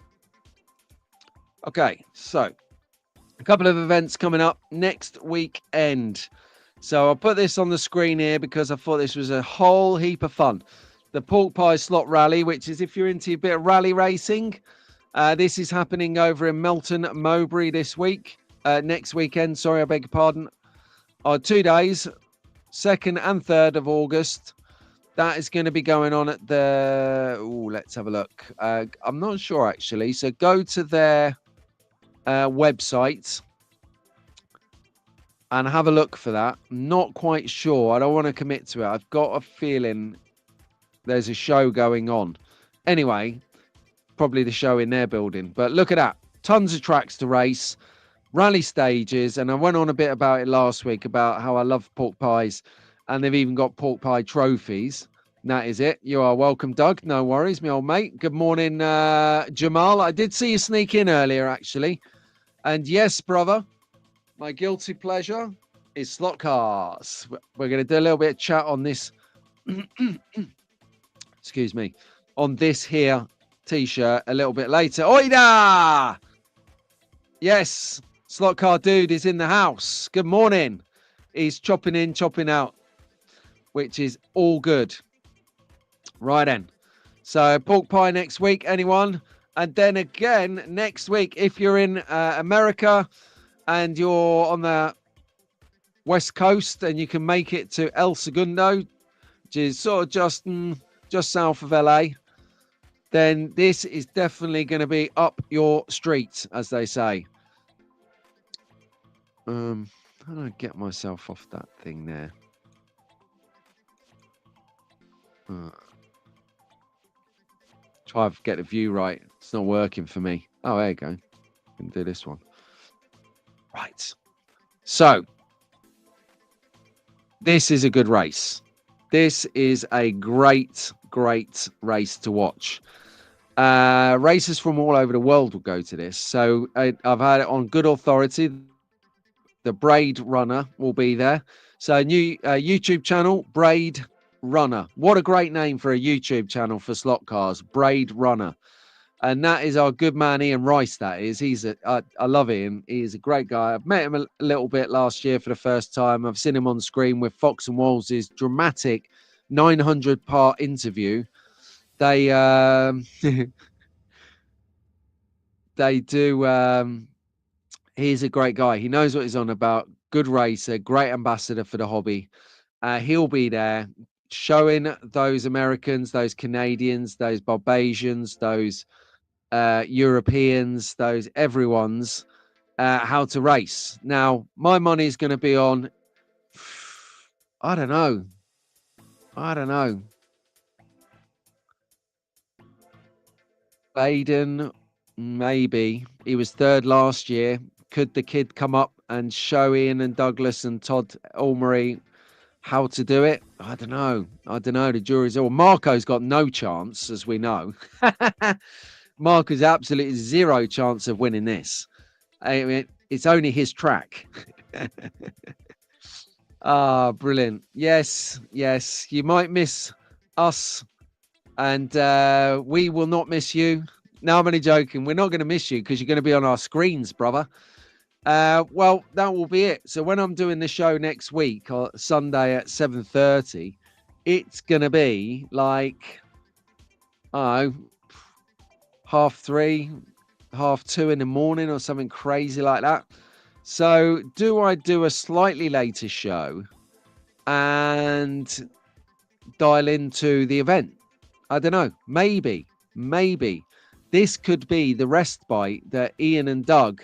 Okay, so a couple of events coming up next weekend. So I'll put this on the screen here because I thought this was a whole heap of fun. The Pork Pie Slot Rally, which is if you're into a bit of rally racing, this is happening over in Melton, Mowbray this week. Next weekend, sorry, I beg your pardon. 2 days, 2nd and 3rd of August. That is going to be going on at the... let's have a look. I'm not sure, actually. So go to their website and have a look for that. Not quite sure. I don't want to commit to it. I've got a feeling there's a show going on. Anyway, probably the show in their building. But look at that. Tons of tracks to race, rally stages. And I went on a bit about it last week about how I love pork pies. And they've even got pork pie trophies. And that is it. You are welcome, Doug. No worries, my old mate. Good morning, Jamal. I did see you sneak in earlier, actually. And yes, brother, my guilty pleasure is slot cars. We're going to do a little bit of chat on this. Excuse me. On this here T-shirt a little bit later. Oida! Yes, slot car dude is in the house. Good morning. He's chopping in, chopping out, which is all good. Right then. So pork pie next week, anyone? And then again next week, if you're in America and you're on the West Coast and you can make it to El Segundo, which is sort of just south of LA, then this is definitely going to be up your street, as they say. How do I get myself off that thing there? Try to get the view right. It's not working for me. Oh, there you go. Can do this one. Right. So this is a good race. This is a great race to watch. Racers from all over the world will go to this. So I've had it on good authority. The Braid Runner will be there. So new YouTube channel, Braid Runner. What a great name for a YouTube channel for slot cars, Braid Runner. And that is our good man Ian Rice. That is. I love him. He's a great guy. I've met him a little bit last year for the first time. I've seen him on screen with Fox and Wolves' dramatic 900-part interview. They they do. He's a great guy. He knows what he's on about. Good racer, great ambassador for the hobby. He'll be there showing those Americans, those Canadians, those Barbadians, those Europeans, those everyone's how to race. Now, my money is going to be on, I don't know. Baden, maybe. He was third last year. Could the kid come up and show Ian and Douglas and Todd Ulmery how to do it? I don't know. The jury's all. Marco's got no chance, as we know. Marco's absolutely zero chance of winning this. I mean, it's only his track. Brilliant. Yes. You might miss us, and we will not miss you. No, I'm only joking. We're not going to miss you because you're going to be on our screens, brother. Well, that will be it. So when I'm doing the show next week, Sunday at 7:30, it's going to be like, I don't know, 3:30, 2:30 in the morning or something crazy like that. So do I do a slightly later show and dial into the event? I don't know. Maybe. This could be the respite that Ian and Doug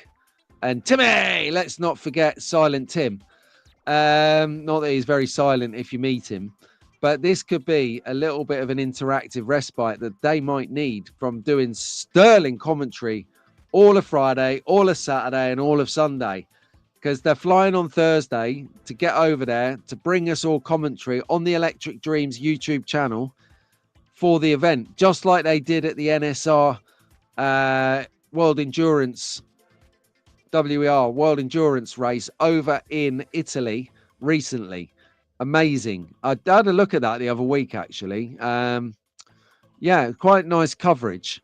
and Timmy, let's not forget Silent Tim. Not that he's very silent if you meet him, but this could be a little bit of an interactive respite that they might need from doing sterling commentary all of Friday, all of Saturday, and all of Sunday, because they're flying on Thursday to get over there to bring us all commentary on the Electric Dreams YouTube channel for the event, just like they did at the NSR World Endurance WER World Endurance race over in Italy recently. Amazing. I had a look at that the other week, actually. Yeah, quite nice coverage.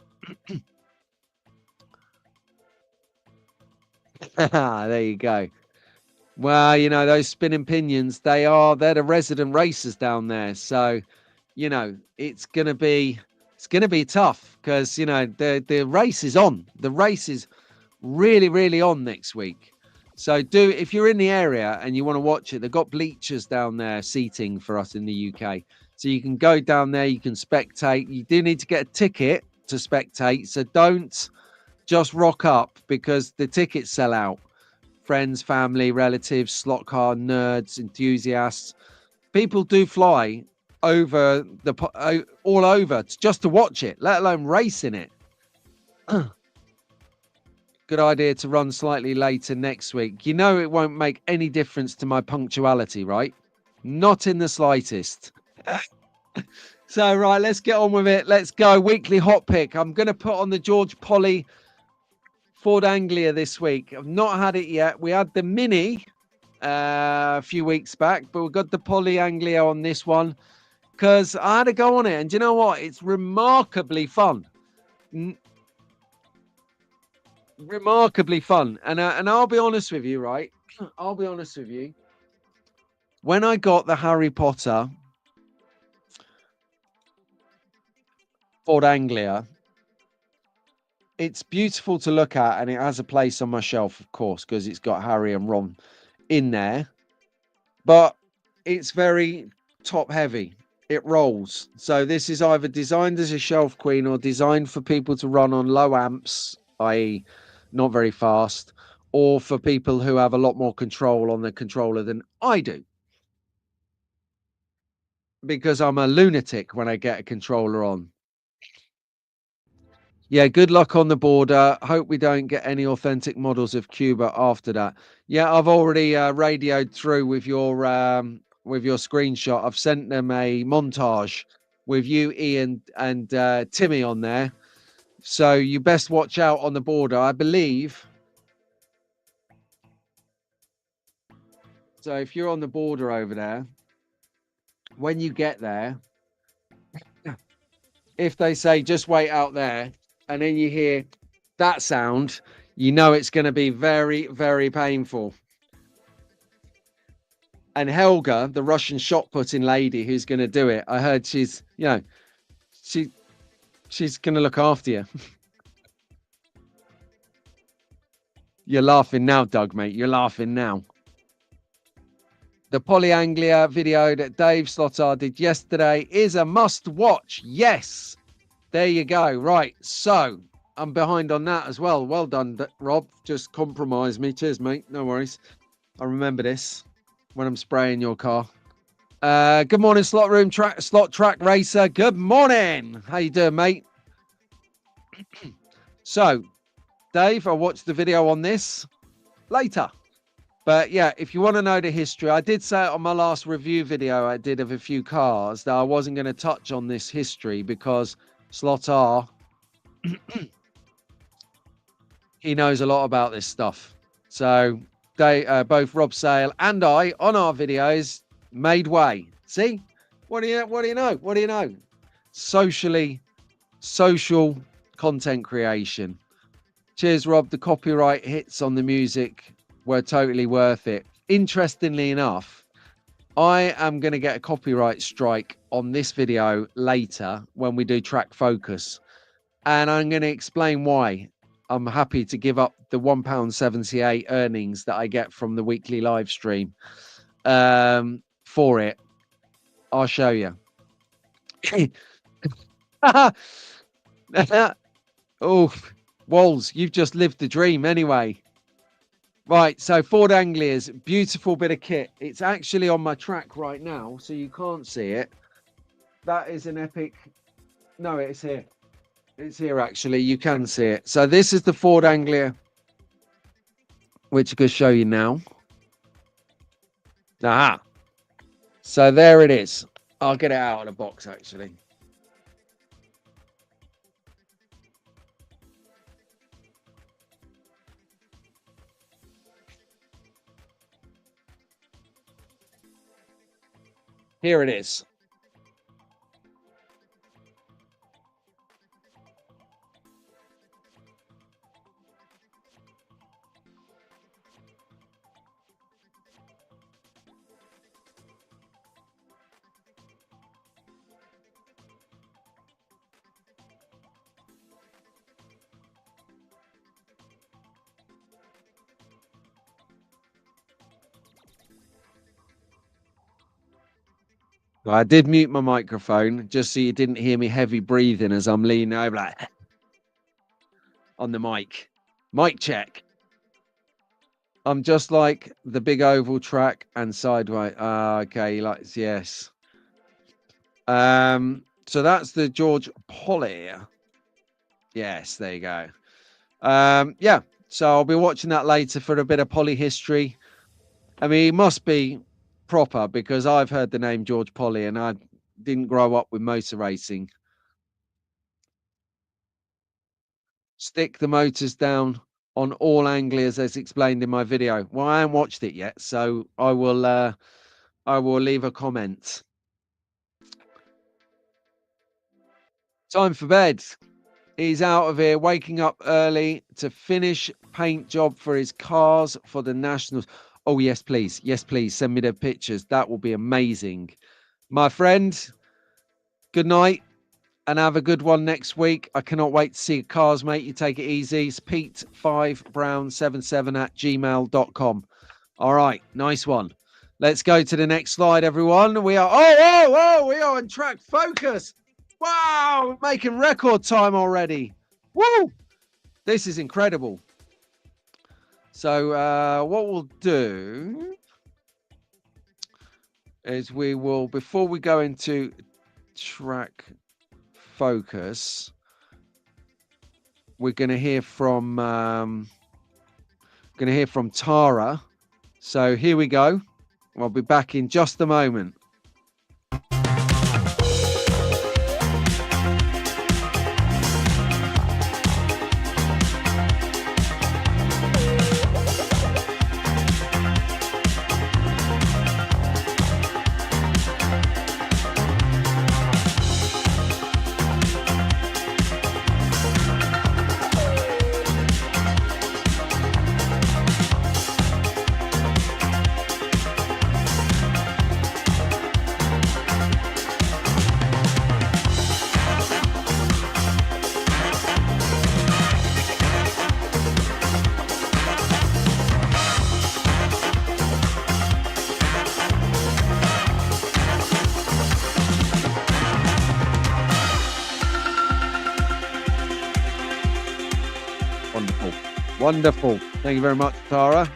There you go. Well, you know, those spinning pinions, they're the resident racers down there. So, you know, it's gonna be tough because you know the race is on. The race is really, really on next week. So if you're in the area and you want to watch it, they've got bleachers down there seating for us in the UK. So you can go down there, you can spectate. You do need to get a ticket to spectate. So don't just rock up because the tickets sell out. Friends, family, relatives, slot car nerds, enthusiasts. People do fly over all over just to watch it, let alone race in it. Good idea to run slightly later next week. You know it won't make any difference to my punctuality, right? Not in the slightest. So, right, let's get on with it. Let's go. Weekly hot pick. I'm going to put on the George Polly Ford Anglia this week. I've not had it yet. We had the Mini a few weeks back, but we've got the Polly Anglia on this one because I had to go on it. And do you know what? It's remarkably fun. Remarkably fun. And I'll be honest with you, right? I'll be honest with you. When I got the Harry Potter Ford Anglia, it's beautiful to look at and it has a place on my shelf, of course, because it's got Harry and Ron in there. But it's very top heavy. It rolls. So this is either designed as a shelf queen or designed for people to run on low amps, i.e. not very fast, or for people who have a lot more control on the controller than I do. Because I'm a lunatic when I get a controller on. Yeah, good luck on the border. Hope we don't get any authentic models of Cuba after that. Yeah, I've already radioed through with your screenshot. I've sent them a montage with you, Ian, and Timmy on there. So you best watch out on the border, I believe. So if you're on the border over there, when you get there, if they say just wait out there, and then you hear that sound, you know it's going to be very, very painful. And Helga, the Russian shot putting lady who's going to do it, I heard she's going to look after you. You're laughing now, Doug, mate. You're laughing now. The Polly Anglia video that Dave Slotard did yesterday is a must watch. Yes. There you go. Right. So I'm behind on that as well. Well done, Rob. Just compromise me. Cheers, mate. No worries. I remember this when I'm spraying your car. Good morning, slot track racer. Good morning. How you doing, mate? So, Dave, I'll watch the video on this later. But yeah, if you want to know the history, I did say it on my last review video I did of a few cars that I wasn't going to touch on this history because Slot R, he knows a lot about this stuff. So they both Rob Sale and I on our videos made way. See, what do you know? Social content creation. Cheers, Rob. The copyright hits on the music were totally worth it. Interestingly enough, I am going to get a copyright strike on this video later when we do track focus. And I'm going to explain why I'm happy to give up the £1.78 earnings that I get from the weekly live stream for it. I'll show you. Oh, Walls, you've just lived the dream anyway. Right, so Ford Anglia's beautiful bit of kit. It's actually on my track right now, so you can't see it. That is an epic. No, it's here. It's here, actually. You can see it. So this is the Ford Anglia, which I could show you now. Aha. So there it is. I'll get it out of the box, actually. Here it is. I did mute my microphone just so you didn't hear me heavy breathing as I'm leaning over like on the mic. Mic check. I'm just like the big oval track and sideways. Okay, like yes. So that's the George Polly. Yes, there you go. Yeah. So I'll be watching that later for a bit of Polly history. I mean, he must be proper because I've heard the name George Polly and I didn't grow up with motor racing. Stick the motors down on all Anglias as explained in my video. Well, I haven't watched it yet, so I will leave a comment. Time for bed. He's out of here, waking up early to finish paint job for his cars for the Nationals. Oh, yes, please. Yes, please. Send me the pictures. That will be amazing. My friend, good night and have a good one next week. I cannot wait to see your cars, mate. You take it easy. It's Pete5brown77@gmail.com. All right. Nice one. Let's go to the next slide, everyone. We are, we are on track focus. Wow, making record time already. Woo! This is incredible. So what we'll do is we will, before we go into track focus, we're going to hear from Tara. So here we go. I'll be back in just a moment. Wonderful. Thank you very much, Tara.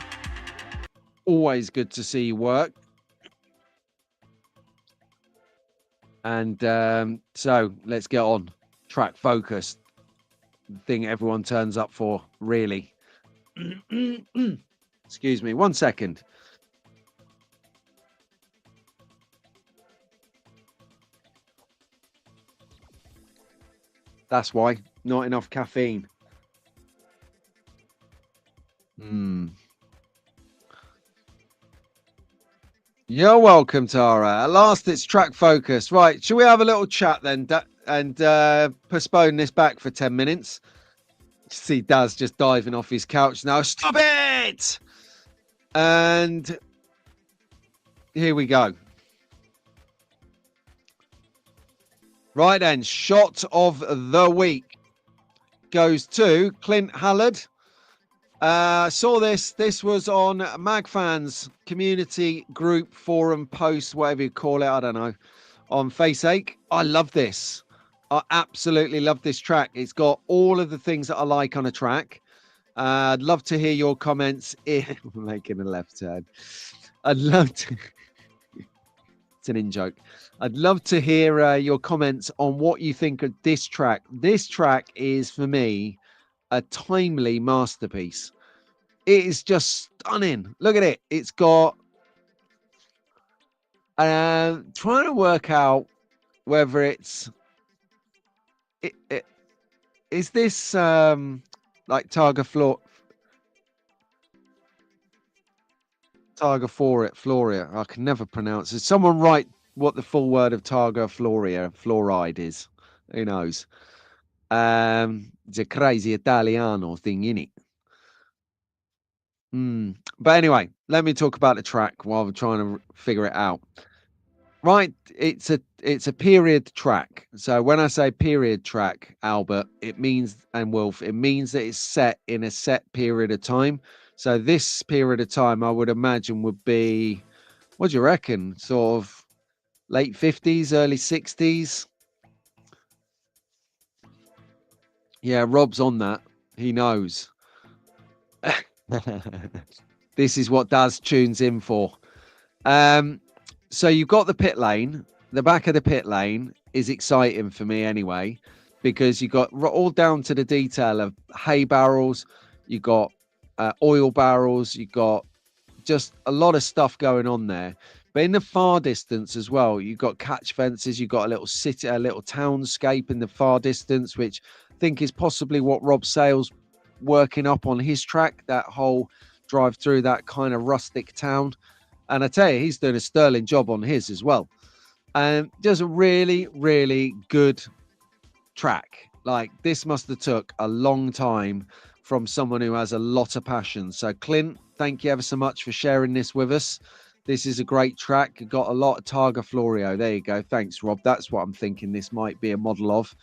Always good to see you work. And so let's get on. Track focus. The thing everyone turns up for, really. Excuse me. 1 second. That's why. Not enough caffeine. You're welcome, Tara. At last, it's track focus. Right, shall we have a little chat then and postpone this back for 10 minutes? See Daz just diving off his couch now. Stop it! And here we go. Right then, shot of the week goes to Clint Hallard. Saw this. This was on MagFans community group forum post, whatever you call it. I don't know. On Faceache. I love this. I absolutely love this track. It's got all of the things that I like on a track. I'd love to hear your comments. Making a left turn. I'd love to. It's an in-joke. I'd love to hear your comments on what you think of this track. This track is, for me, a timely masterpiece. It is just stunning. Look at it. It's got trying to work out whether it's is this like Targa Floria. I can never pronounce it. Someone write what the full word of targa fluoride is. Who knows? It's a crazy Italiano thing, innit? But anyway, let me talk about the track while we're trying to figure it out. Right, it's a period track. So when I say period track, Albert, it means, and Wolf, it means that it's set in a set period of time. So this period of time, I would imagine, would be, what do you reckon? Sort of late 50s, early 60s. Yeah, Rob's on that. He knows. This is what Daz tunes in for. So you've got the pit lane. The back of the pit lane is exciting for me anyway, because you got all down to the detail of hay barrels. You got oil barrels. You got just a lot of stuff going on there. But in the far distance as well, you've got catch fences. You've got a little city, a little townscape in the far distance, which I think is possibly what Rob Sale's working up on his track. That whole drive through that kind of rustic town. And I tell you, he's doing a sterling job on his as well. And just a really, really good track. Like, this must have took a long time from someone who has a lot of passion. So Clint, thank you ever so much for sharing this with us. This is a great track. Got a lot of Targa Florio. There you go. Thanks, Rob. That's what I'm thinking this might be a model of.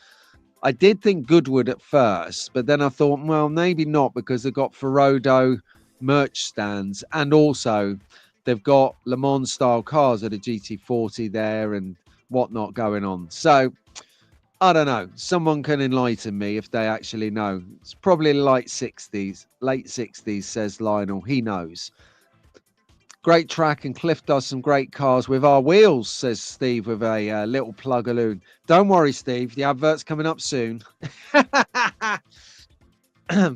I did think Goodwood at first, but then I thought, well, maybe not, because they've got Ferodo merch stands, and also they've got Le Mans style cars at a GT40 there and whatnot going on. So I don't know. Someone can enlighten me if they actually know. It's probably late 60s, says Lionel. He knows. Great track, and Cliff does some great cars with our wheels, says Steve with a little plug-a-loon. Don't worry, Steve. The advert's coming up soon.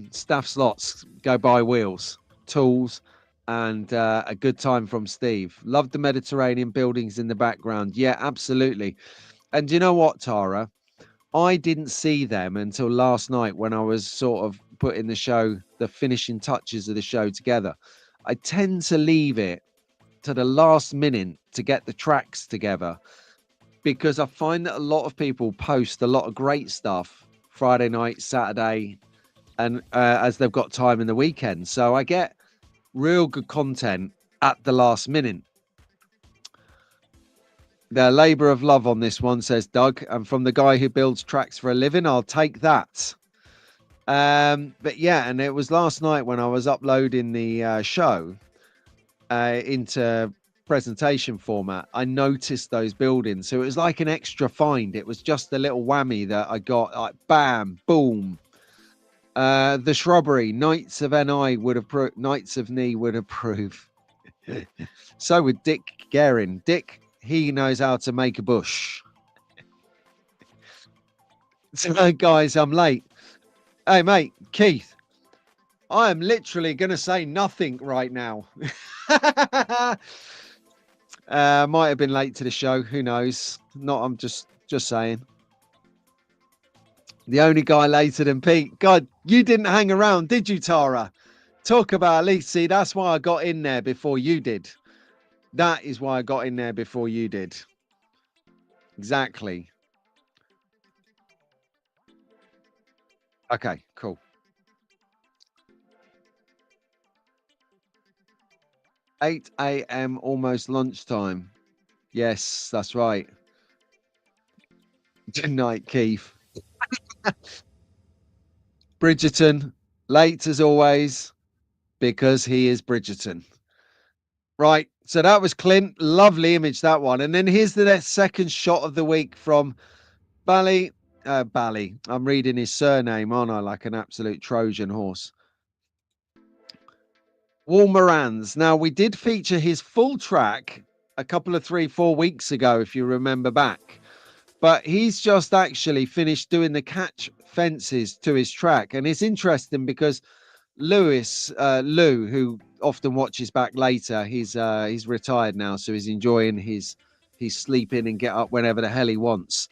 Staff slots, go buy wheels, tools, and a good time from Steve. Love the Mediterranean buildings in the background. Yeah, absolutely. And you know what, Tara? I didn't see them until last night when I was sort of putting the finishing touches of the show together. I tend to leave it to the last minute to get the tracks together, because I find that a lot of people post a lot of great stuff Friday night, Saturday, and as they've got time in the weekend. So I get real good content at the last minute. The labour of love on this one, says Doug, and from the guy who builds tracks for a living, I'll take that. But yeah, and it was last night when I was uploading the show into presentation format, I noticed those buildings. So it was like an extra find. It was just a little whammy that I got, like bam, boom. The shrubbery, Knights of Ni would approve. So would Dick Guerin. Dick, he knows how to make a bush. So guys, I'm late. Hey mate, Keith, I am literally going to say nothing right now. Might have been late to the show. Who knows? Not. I'm just saying. The only guy later than Pete. God, you didn't hang around, did you, Tara? Talk about at least. See, that's why I got in there before you did. That is why I got in there before you did. Exactly. Okay, cool. 8 a.m. almost lunchtime. Yes, that's right. Good night, Keith. Bridgerton, late as always, because he is Bridgerton. Right, so that was Clint. Lovely image, that one. And then here's the second shot of the week from Bally. I'm reading his surname, aren't I? Like an absolute Trojan horse. Wal Morans. Now, we did feature his full track a couple of 3-4 weeks ago, if you remember back. But he's just actually finished doing the catch fences to his track. And it's interesting because Lou, who often watches back later, he's retired now, so he's enjoying his sleep in and get up whenever the hell he wants.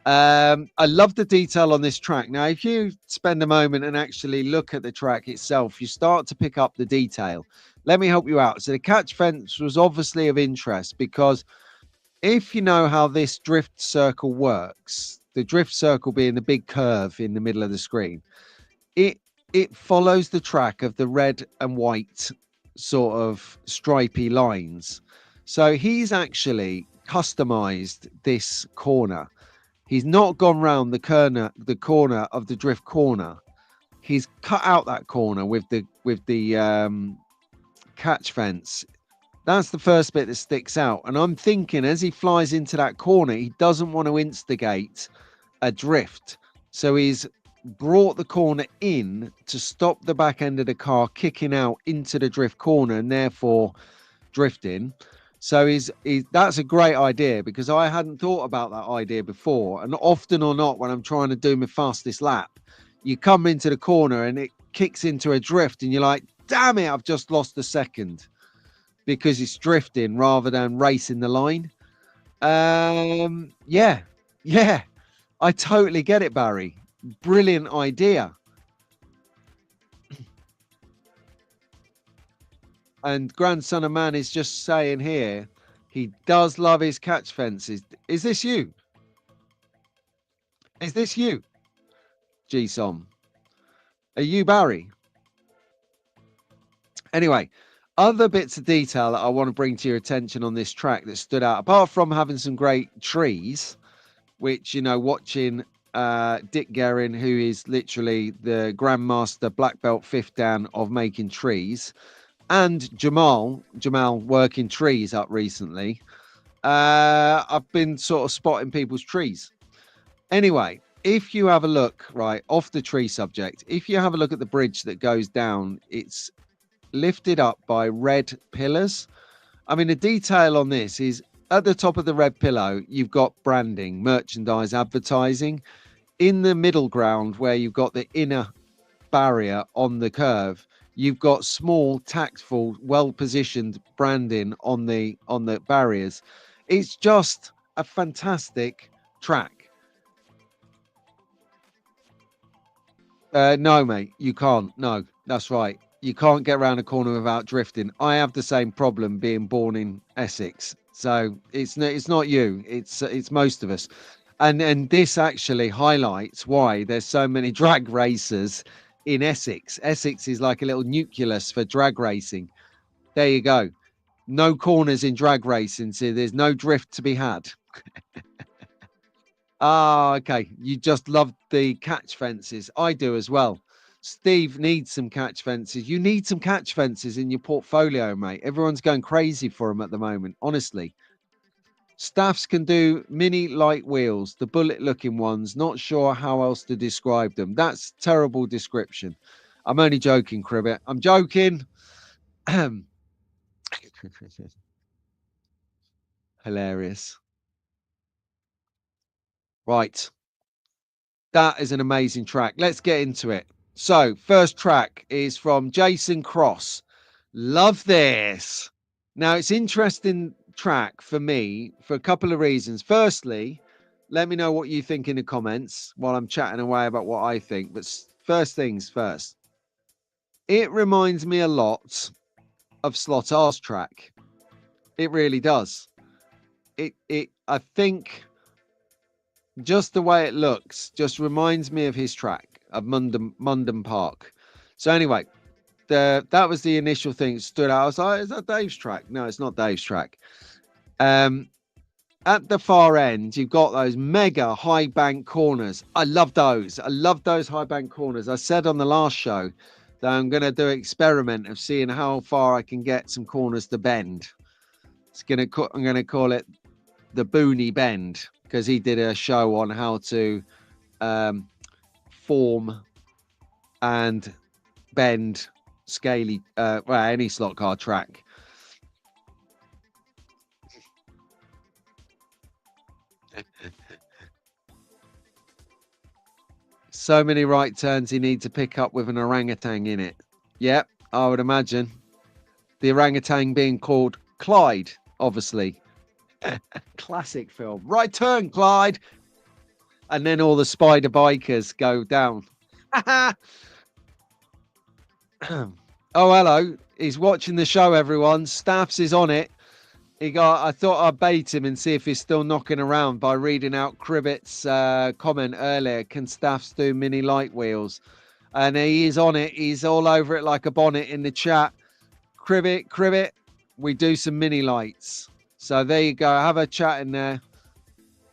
I love the detail on this track. Now, if you spend a moment and actually look at the track itself, you start to pick up the detail. Let me help you out. So the catch fence was obviously of interest because if you know how this drift circle works, the drift circle being the big curve in the middle of the screen, it follows the track of the red and white sort of stripy lines. So he's actually customized this corner. He's not gone round the corner of the drift corner. He's cut out that corner with the catch fence. That's the first bit that sticks out. And I'm thinking as he flies into that corner, he doesn't want to instigate a drift. So he's brought the corner in to stop the back end of the car kicking out into the drift corner and therefore drifting. So that's a great idea, because I hadn't thought about that idea before. And often or not, when I'm trying to do my fastest lap, you come into the corner and it kicks into a drift and you're like, damn it, I've just lost a second, because it's drifting rather than racing the line. Yeah, I totally get it, Barry. Brilliant idea. And Grandson of Man is just saying here, he does love his catch fences. Is this you? Is this you, G-Som? Are you Barry? Anyway, other bits of detail that I want to bring to your attention on this track that stood out, apart from having some great trees, which, you know, watching Dick Guerin, who is literally the Grandmaster Black Belt 5th Dan of making trees, and Jamal working trees up recently, I've been sort of spotting people's trees. Anyway, if you have a look, right, off the tree subject, if you have a look at the bridge that goes down, it's lifted up by red pillars. I mean, the detail on this is at the top of the red pillow, you've got branding, merchandise, advertising. In the middle ground, where you've got the inner barrier on the curve, you've got small, tactful, well-positioned branding on the barriers. It's just a fantastic track. No, mate, you can't. No, that's right. You can't get around a corner without drifting. I have the same problem being born in Essex, so it's not you. It's most of us, and this actually highlights why there's so many drag racers in Essex. Essex is like a little nucleus for drag racing. There you go. No corners in drag racing, so there's no drift to be had. Okay. You just love the catch fences. I do as well. Steve needs some catch fences. You need some catch fences in your portfolio, mate. Everyone's going crazy for them at the moment, honestly. Staffs can do mini light wheels, the bullet looking ones. Not sure how else to describe them. That's terrible description. I'm only joking, Cribbit. I'm joking. Hilarious. Right. That is an amazing track. Let's get into it. So, first track is from Jason Cross. Love this. Now, it's interesting track for me for a couple of reasons. Firstly, let me know what you think in the comments while I'm chatting away about what I think. But first things first, it reminds me a lot of Slot R's track. It really does. I think just the way it looks just reminds me of his track of Mundham Park. So anyway, that was the initial thing that stood out. I was like, is that Dave's track? No, it's not Dave's track. At the far end, you've got those mega high bank corners. I love those. I love those high bank corners. I said on the last show that I'm going to do an experiment of seeing how far I can get some corners to bend. I'm going to call it the Booney Bend, because he did a show on how to form and bend scaly, any slot car track. So many right turns he needs to pick up with an orangutan in it. Yep, I would imagine. The orangutan being called Clyde, obviously. Classic film. Right turn, Clyde. And then all the spider bikers go down. Oh, hello. He's watching the show, everyone. Staffs is on it. I thought I'd bait him and see if he's still knocking around by reading out Cribbit's comment earlier. Can staffs do mini light wheels? And he is on it. He's all over it like a bonnet in the chat. Cribbit, we do some mini lights. So there you go. Have a chat in there.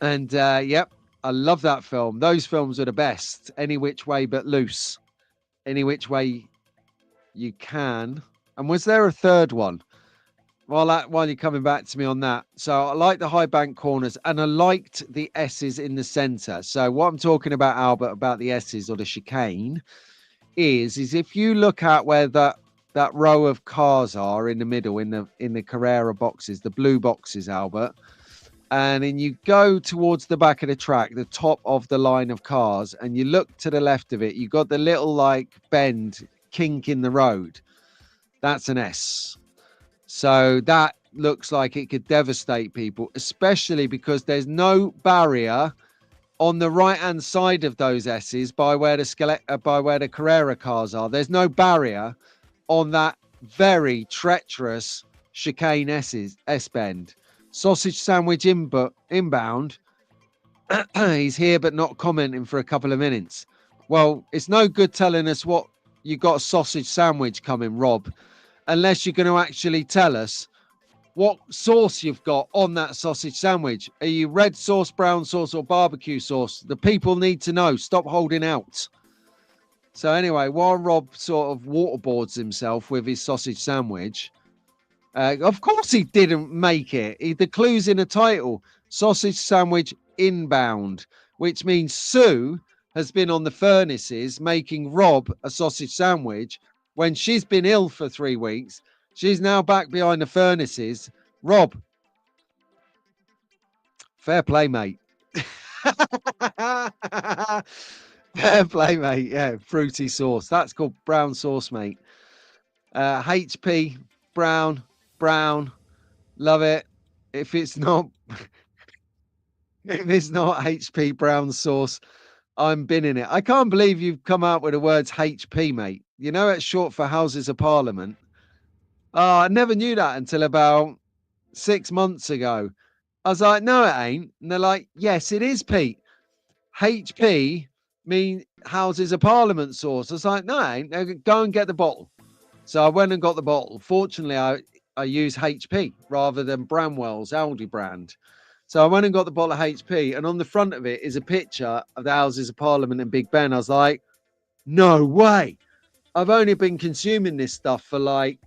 And yep, I love that film. Those films are the best. Any Which Way But Loose. Any Which Way You Can. And was there a third one? While you're coming back to me on that. So I like the high bank corners and I liked the S's in the centre. So what I'm talking about, Albert, about the S's or the chicane is if you look at where that row of cars are in the middle in the Carrera boxes, the blue boxes, Albert, and then you go towards the back of the track, the top of the line of cars, and you look to the left of it, you got the little like bend kink in the road. That's an S. So that looks like it could devastate people, especially because there's no barrier on the right-hand side of those S's by where the Carrera cars are. There's no barrier on that very treacherous chicane S bend. Sausage sandwich inbound. He's here but not commenting for a couple of minutes. Well, it's no good telling us what you got a sausage sandwich coming, Rob, unless you're going to actually tell us what sauce you've got on that sausage sandwich. Are you red sauce, brown sauce, or barbecue sauce? The people need to know. Stop holding out. So anyway, while Rob sort of waterboards himself with his sausage sandwich, of course he didn't make it. The clue's in the title, sausage sandwich inbound, which means Sue has been on the furnaces making Rob a sausage sandwich when she's been ill for 3 weeks. She's now back behind the furnaces. Rob, fair play, mate. Fair play, mate. Yeah, fruity sauce. That's called brown sauce, mate. HP, brown. Love it. If it's not HP brown sauce, I'm binning it. I can't believe you've come out with the words HP, mate. You know it's short for Houses of Parliament. Oh, I never knew that until about 6 months ago. I was like, no, it ain't. And they're like, yes, it is, Pete. HP mean Houses of Parliament sauce. I was like, no, it ain't. Now go and get the bottle. So I went and got the bottle. Fortunately, I use HP rather than Bramwell's Aldi brand. So I went and got the bottle of HP, and on the front of it is a picture of the Houses of Parliament and Big Ben. I was like, no way. I've only been consuming this stuff for like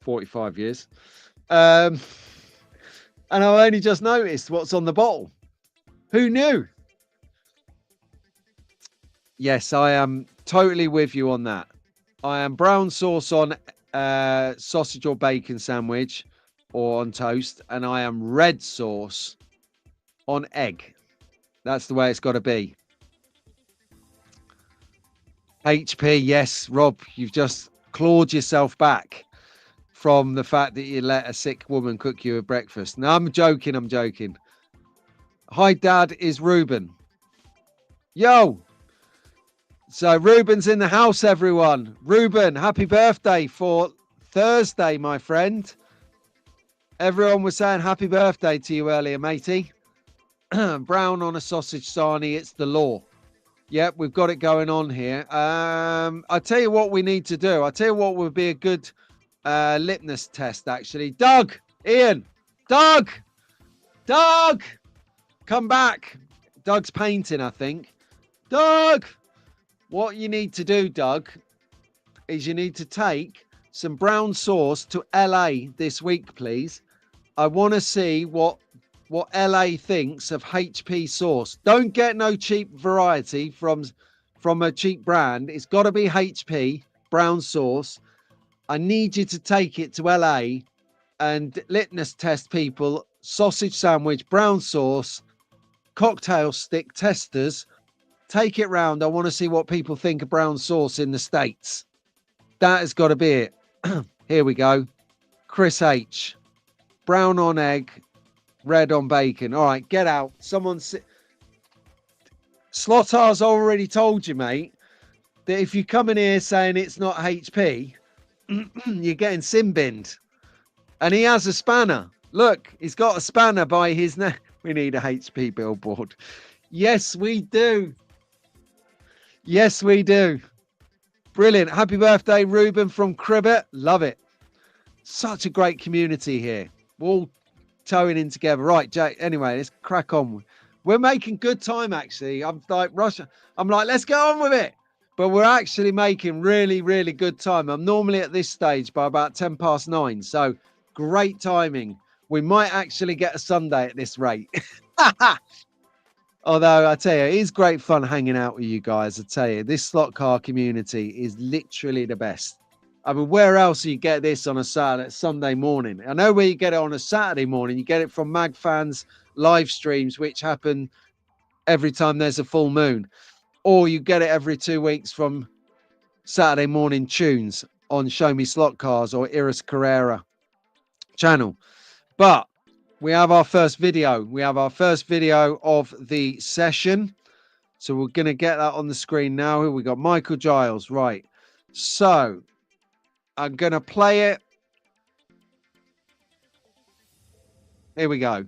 45 years. And I've only just noticed what's on the bottle. Who knew? Yes, I am totally with you on that. I am brown sauce on sausage or bacon sandwich or on toast, and I am red sauce on egg. That's the way it's got to be. HP, yes, Rob, you've just clawed yourself back from the fact that you let a sick woman cook you a breakfast. No, I'm joking. Hi, Dad, is Ruben. Yo. So Ruben's in the house, everyone. Ruben, happy birthday for Thursday, my friend. Everyone was saying happy birthday to you earlier, matey. Brown on a sausage sarnie, it's the law. Yep, we've got it going on here. I'll tell you what we need to do. I'll tell you what would be a good litmus test, actually. Doug, Ian, Doug, come back. Doug's painting, I think. Doug, what you need to do, Doug, is you need to take some brown sauce to LA this week, please. I want to see what LA thinks of HP sauce. Don't get no cheap variety from a cheap brand. It's got to be HP brown sauce. I need you to take it to LA and litmus test people. Sausage sandwich, brown sauce, cocktail stick testers. Take it round. I want to see what people think of brown sauce in the States. That has got to be it. Here we go. Chris H. Brown on egg, red on bacon. All right, get out. Slotar's already told you, mate, that if you come in here saying it's not HP, you're getting sin binned. And he has a spanner. Look, he's got a spanner by his neck. We need a HP billboard. Yes, we do. Yes, we do. Brilliant. Happy birthday, Ruben from Cribbet. Love it. Such a great community here. We're all towing in together. Right, Jay. Anyway, let's crack on. We're making good time, actually. I'm like, Russia. I'm like, let's go on with it. But we're actually making really, really good time. I'm normally at this stage by about 9:10. So great timing. We might actually get a Sunday at this rate. Although I tell you, it is great fun hanging out with you guys. I tell you, this slot car community is literally the best. I mean, where else do you get this on a Sunday morning? I know where you get it on a Saturday morning. You get it from MagFans live streams, which happen every time there's a full moon. Or you get it every 2 weeks from Saturday morning tunes on Show Me Slot Cars or Iris Carrera channel. But we have our first video. We have our first video of the session. So we're going to get that on the screen now. Here we got Michael Giles. Right. So I'm going to play it. Here we go.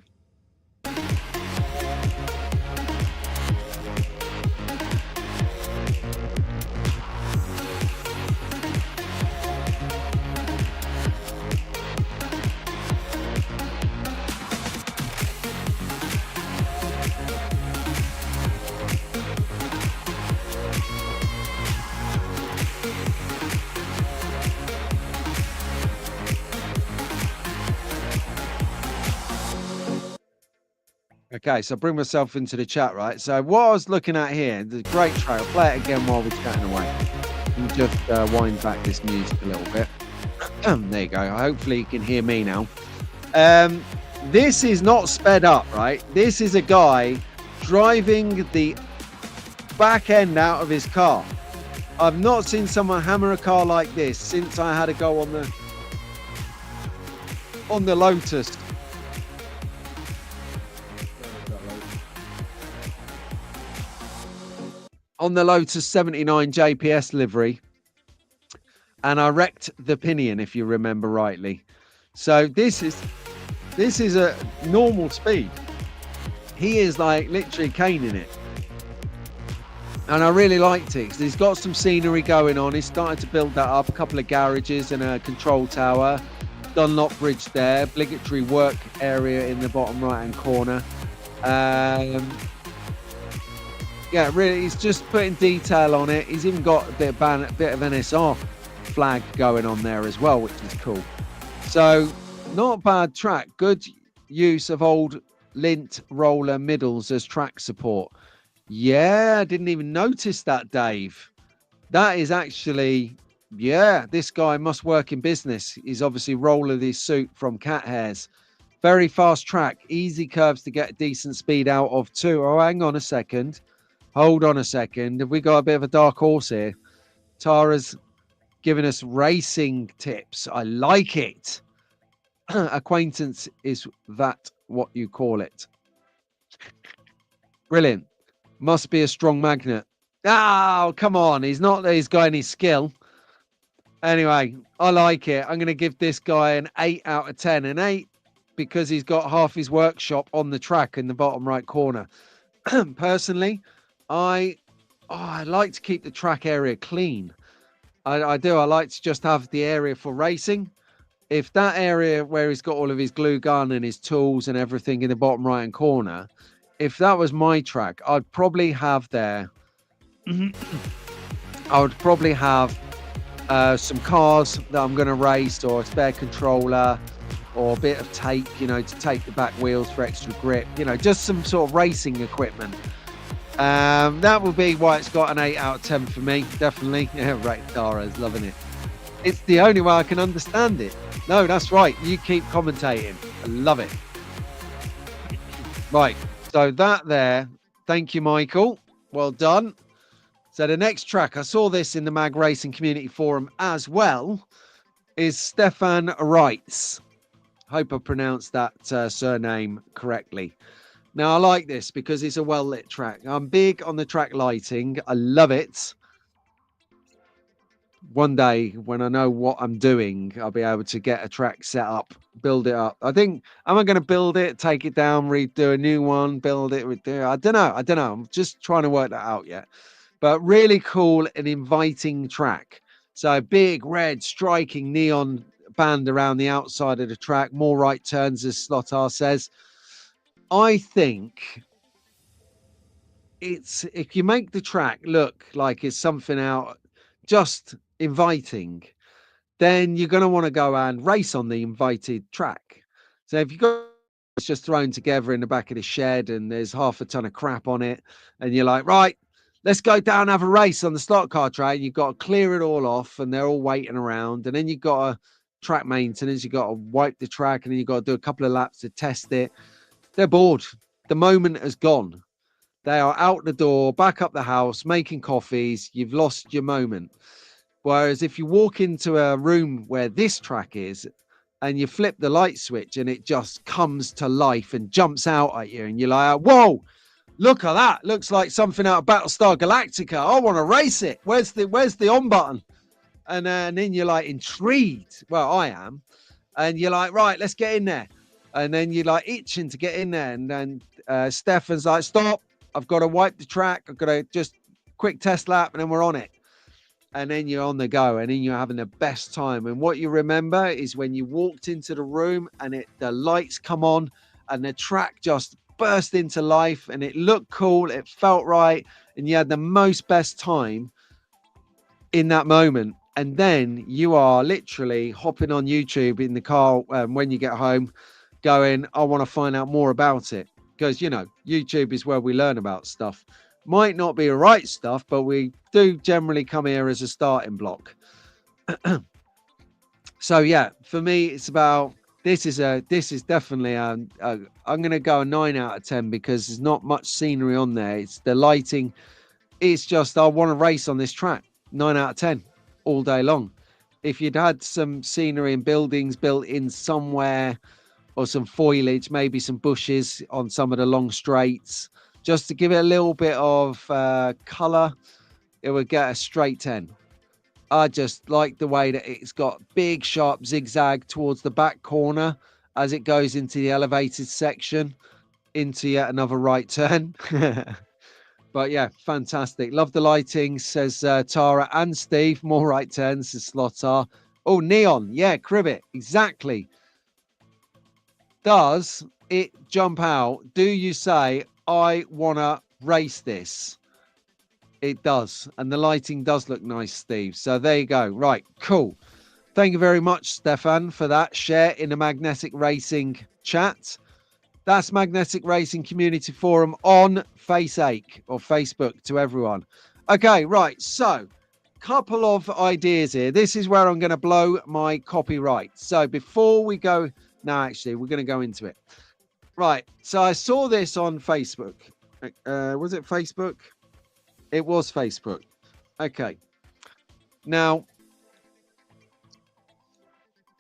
Okay, so bring myself into the chat, right? So what I was looking at here, the great trail. Play it again while we're chatting away. And just wind back this music a little bit. There you go. Hopefully you can hear me now. This is not sped up, right? This is a guy driving the back end out of his car. I've not seen someone hammer a car like this since I had to go on the Lotus. On the Lotus 79 JPS livery, and I wrecked the pinion, if you remember rightly. So this is a normal speed. He is like literally caning it, and I really liked it because he's got some scenery going on. He's started to build that up, a couple of garages and a control tower, Dunlop Bridge there, obligatory work area in the bottom right hand corner. Yeah, really, he's just putting detail on it. He's even got a bit of NSR flag going on there as well, which is cool. So, not a bad track. Good use of old lint roller middles as track support. Yeah, I didn't even notice that, Dave. That is actually, yeah, this guy must work in business. He's obviously roller this suit from cat hairs. Very fast track, easy curves to get decent speed out of too. Oh, hang on a second. Hold on a second. Have we got a bit of a dark horse here? Tara's giving us racing tips. I like it. Acquaintance is that what you call it? Brilliant. Must be a strong magnet. Oh, come on. He's got any skill. Anyway, I like it. I'm going to give this guy an 8 out of 10. An 8 because he's got half his workshop on the track in the bottom right corner. Personally, I like to keep the track area clean. I do. I like to just have the area for racing. If that area where he's got all of his glue gun and his tools and everything in the bottom right hand corner, if that was my track, I'd probably have there. I would probably have some cars that I'm going to race, or a spare controller, or a bit of tape, to tape the back wheels for extra grip. Just some sort of racing equipment. That would be why it's got an 8 out of 10 for me, definitely. Yeah, right, Dara's loving it. It's the only way I can understand it. No, that's right. You keep commentating. I love it. Right, so that there. Thank you, Michael. Well done. So the next track, I saw this in the Mag Racing Community Forum as well, is Stefan Reitz. Hope I pronounced that surname correctly. Now, I like this because it's a well-lit track. I'm big on the track lighting. I love it. one day when I know what I'm doing, I'll be able to get a track set up, build it up. I think, am I going to build it, take it down, redo a new one, build it, redo it? I don't know. I'm just trying to work that out yet. But really cool and inviting track. So big red striking neon band around the outside of the track, more right turns, as Slotar says. I think it's, if you make the track look like it's something out just inviting, then you're going to want to go and race on the invited track. So if you've got it's just thrown together in the back of the shed and there's half a ton of crap on it, and you're like, right, let's go down and have a race on the slot car track. You've got to clear it all off and they're all waiting around. And then you've got to track maintenance. You've got to wipe the track and then you've got to do a couple of laps to test it. They're bored. The moment has gone. They are out the door, back up the house, making coffees. You've lost your moment. Whereas if you walk into a room where this track is and you flip the light switch and it just comes to life and jumps out at you and you're like, whoa, look at that. Looks like something out of Battlestar Galactica. I want to race it. Where's the on button? And then you're like intrigued. Well, I am. And you're like, right, let's get in there. And then you're like itching to get in there. And then Stefan's like, stop. I've got to wipe the track. I've got to just quick test lap and then we're on it. And then you're on the go and then you're having the best time. And what you remember is when you walked into the room and the lights come on and the track just burst into life and it looked cool. It felt right. And you had the most best time in that moment. And then you are literally hopping on YouTube in the car when you get home going, I want to find out more about it. Because, you know, YouTube is where we learn about stuff. Might not be the right stuff, but we do generally come here as a starting block. So yeah, for me, it's about, this is definitely I'm going to go a 9 out of 10 because there's not much scenery on there. It's the lighting. It's just, I want to race on this track. 9 out of 10 all day long. If you'd had some scenery and buildings built in somewhere or some foliage, maybe some bushes on some of the long straights, just to give it a little bit of color, it would get a straight 10. I just like the way that it's got big, sharp zigzag towards the back corner as it goes into the elevated section, into yet another right turn. But yeah, fantastic. Love the lighting, says Tara and Steve. More right turns, says Slotar. Oh, neon. Yeah, Cribbit. Exactly. Does it jump out? Do you say, I want to race this? It does. And the lighting does look nice, Steve. So there you go. Right. Cool. Thank you very much, Stefan, for that share in the Magnetic Racing chat. That's Magnetic Racing Community Forum on Faceache or Facebook to everyone. Okay, right. So, couple of ideas here. This is where I'm going to blow my copyright. So before we go, no, actually, we're going to go into it. Right. So I saw this on Facebook. Was it Facebook? It was Facebook. Okay. Now,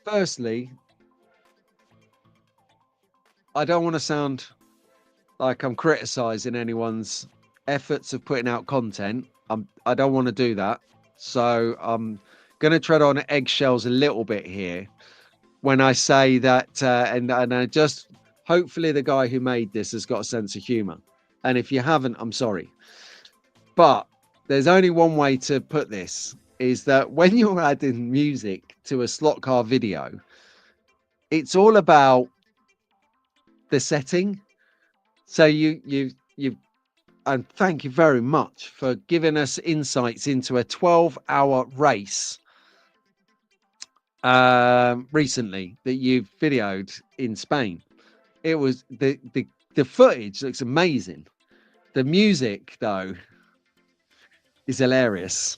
firstly, I don't want to sound like I'm criticizing anyone's efforts of putting out content. I don't want to do that. So I'm going to tread on eggshells a little bit here when I say that, and I just, hopefully the guy who made this has got a sense of humor. And if you haven't, I'm sorry. But there's only one way to put this, is that when you're adding music to a slot car video, it's all about the setting. So you and thank you very much for giving us insights into a 12-hour race recently that you've videoed in Spain. It was the footage looks amazing. The music though is hilarious.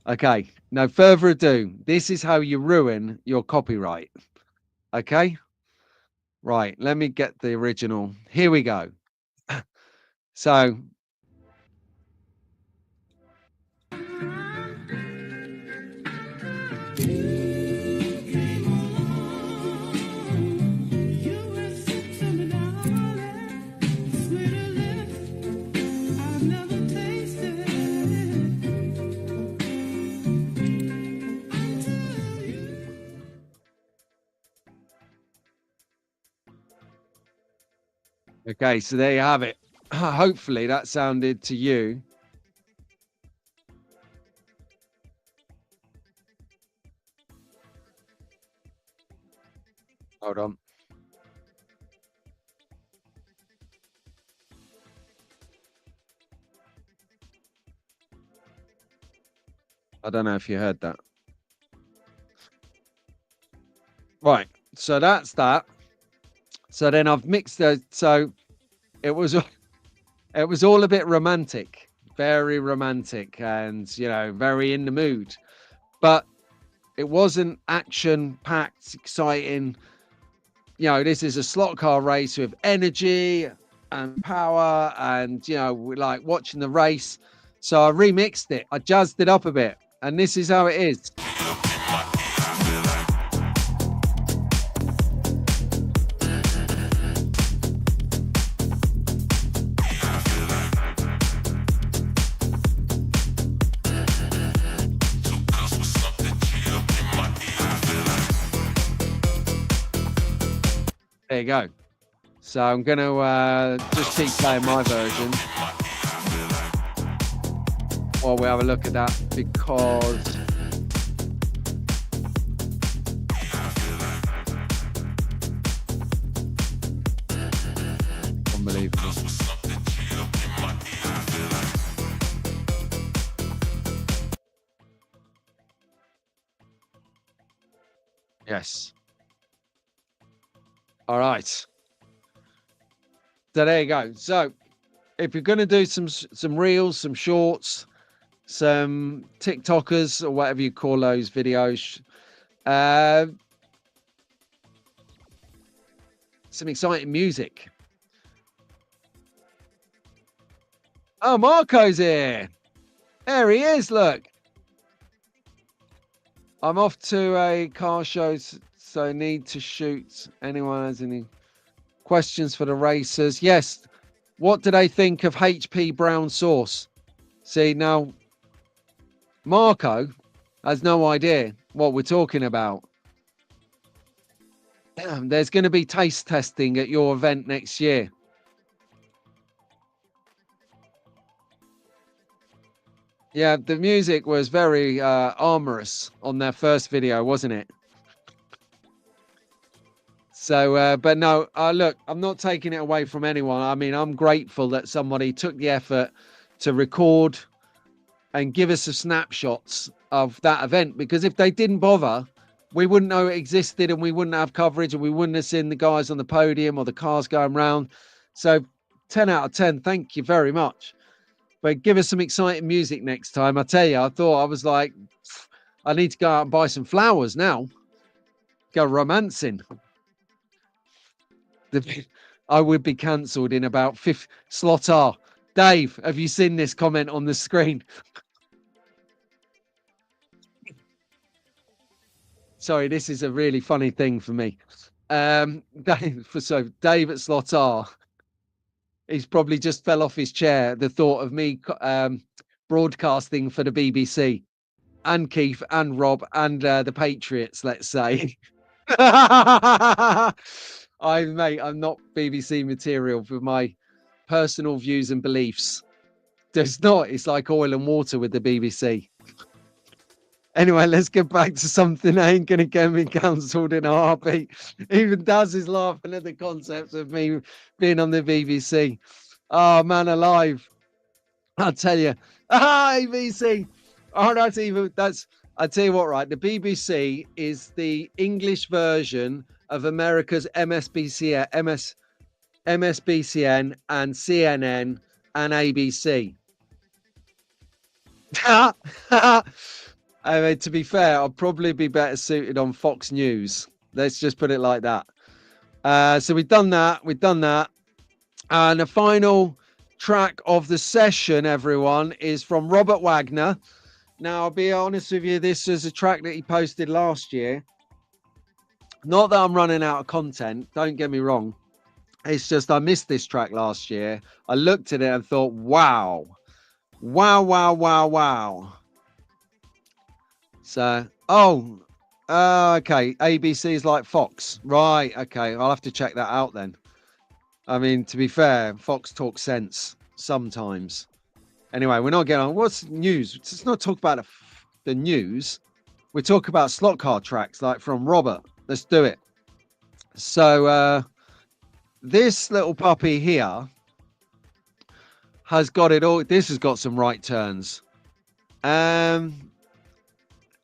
Okay, no further ado. This is how you ruin your copyright. Okay, right, let me get the original. Here we go. So Okay, so there you have it. Hopefully that sounded to you. Hold on. I don't know if you heard that. Right. So that's that. So then I've mixed those. So it was all a bit romantic, very romantic, and very in the mood. But it wasn't action-packed, exciting. This is a slot car race with energy and power, and we like watching the race. So I remixed it. I jazzed it up a bit, and this is how it is. There you go. So I'm going to just keep playing my version while we have a look at that, because unbelievable. Yes. All right. So there you go. So if you're going to do some reels, some shorts, some TikTokers or whatever you call those videos, some exciting music. Oh, Marco's here. There he is. Look. I'm off to a car show, so need to shoot. Anyone has any questions for the racers? Yes. What do they think of HP brown sauce? See, now, Marco has no idea what we're talking about. There's going to be taste testing at your event next year. Yeah, the music was very amorous on their first video, wasn't it? So, but no, look, I'm not taking it away from anyone. I mean, I'm grateful that somebody took the effort to record and give us some snapshots of that event, because if they didn't bother, we wouldn't know it existed, and we wouldn't have coverage, and we wouldn't have seen the guys on the podium or the cars going round. So 10 out of 10, thank you very much. But give us some exciting music next time. I tell you, I was like, I need to go out and buy some flowers now. Go romancing. I would be cancelled in about 5 slot R. Dave, have you seen this comment on the screen? Sorry, this is a really funny thing for me. Dave at slot R, he's probably just fell off his chair. The thought of me broadcasting for the BBC and Keith and Rob and the Patriots, let's say. I'm not BBC material for my personal views and beliefs. There's not. It's like oil and water with the BBC. Anyway, let's get back to something that ain't going to get me cancelled in a heartbeat. Even Daz is laughing at the concept of me being on the BBC. Oh, man alive. I'll tell you. ABC. Oh, I tell you what, right? The BBC is the English version of America's MSBCN and CNN and ABC. I mean, to be fair, I'll probably be better suited on Fox News. Let's just put it like that. So we've done that. And the final track of the session, everyone, is from Robert Wagner. Now, I'll be honest with you, this is a track that he posted last year. Not that I'm running out of content, don't get me wrong. It's just I missed this track last year. I looked at it and thought, wow. So, okay. ABC is like Fox. Right, okay. I'll have to check that out then. I mean, to be fair, Fox talks sense sometimes. Anyway, we're not getting on. What's news? Let's not talk about the news. We talk about slot car tracks, like from Robert. Let's do it. So this little puppy here has got it all. This has got some right turns. I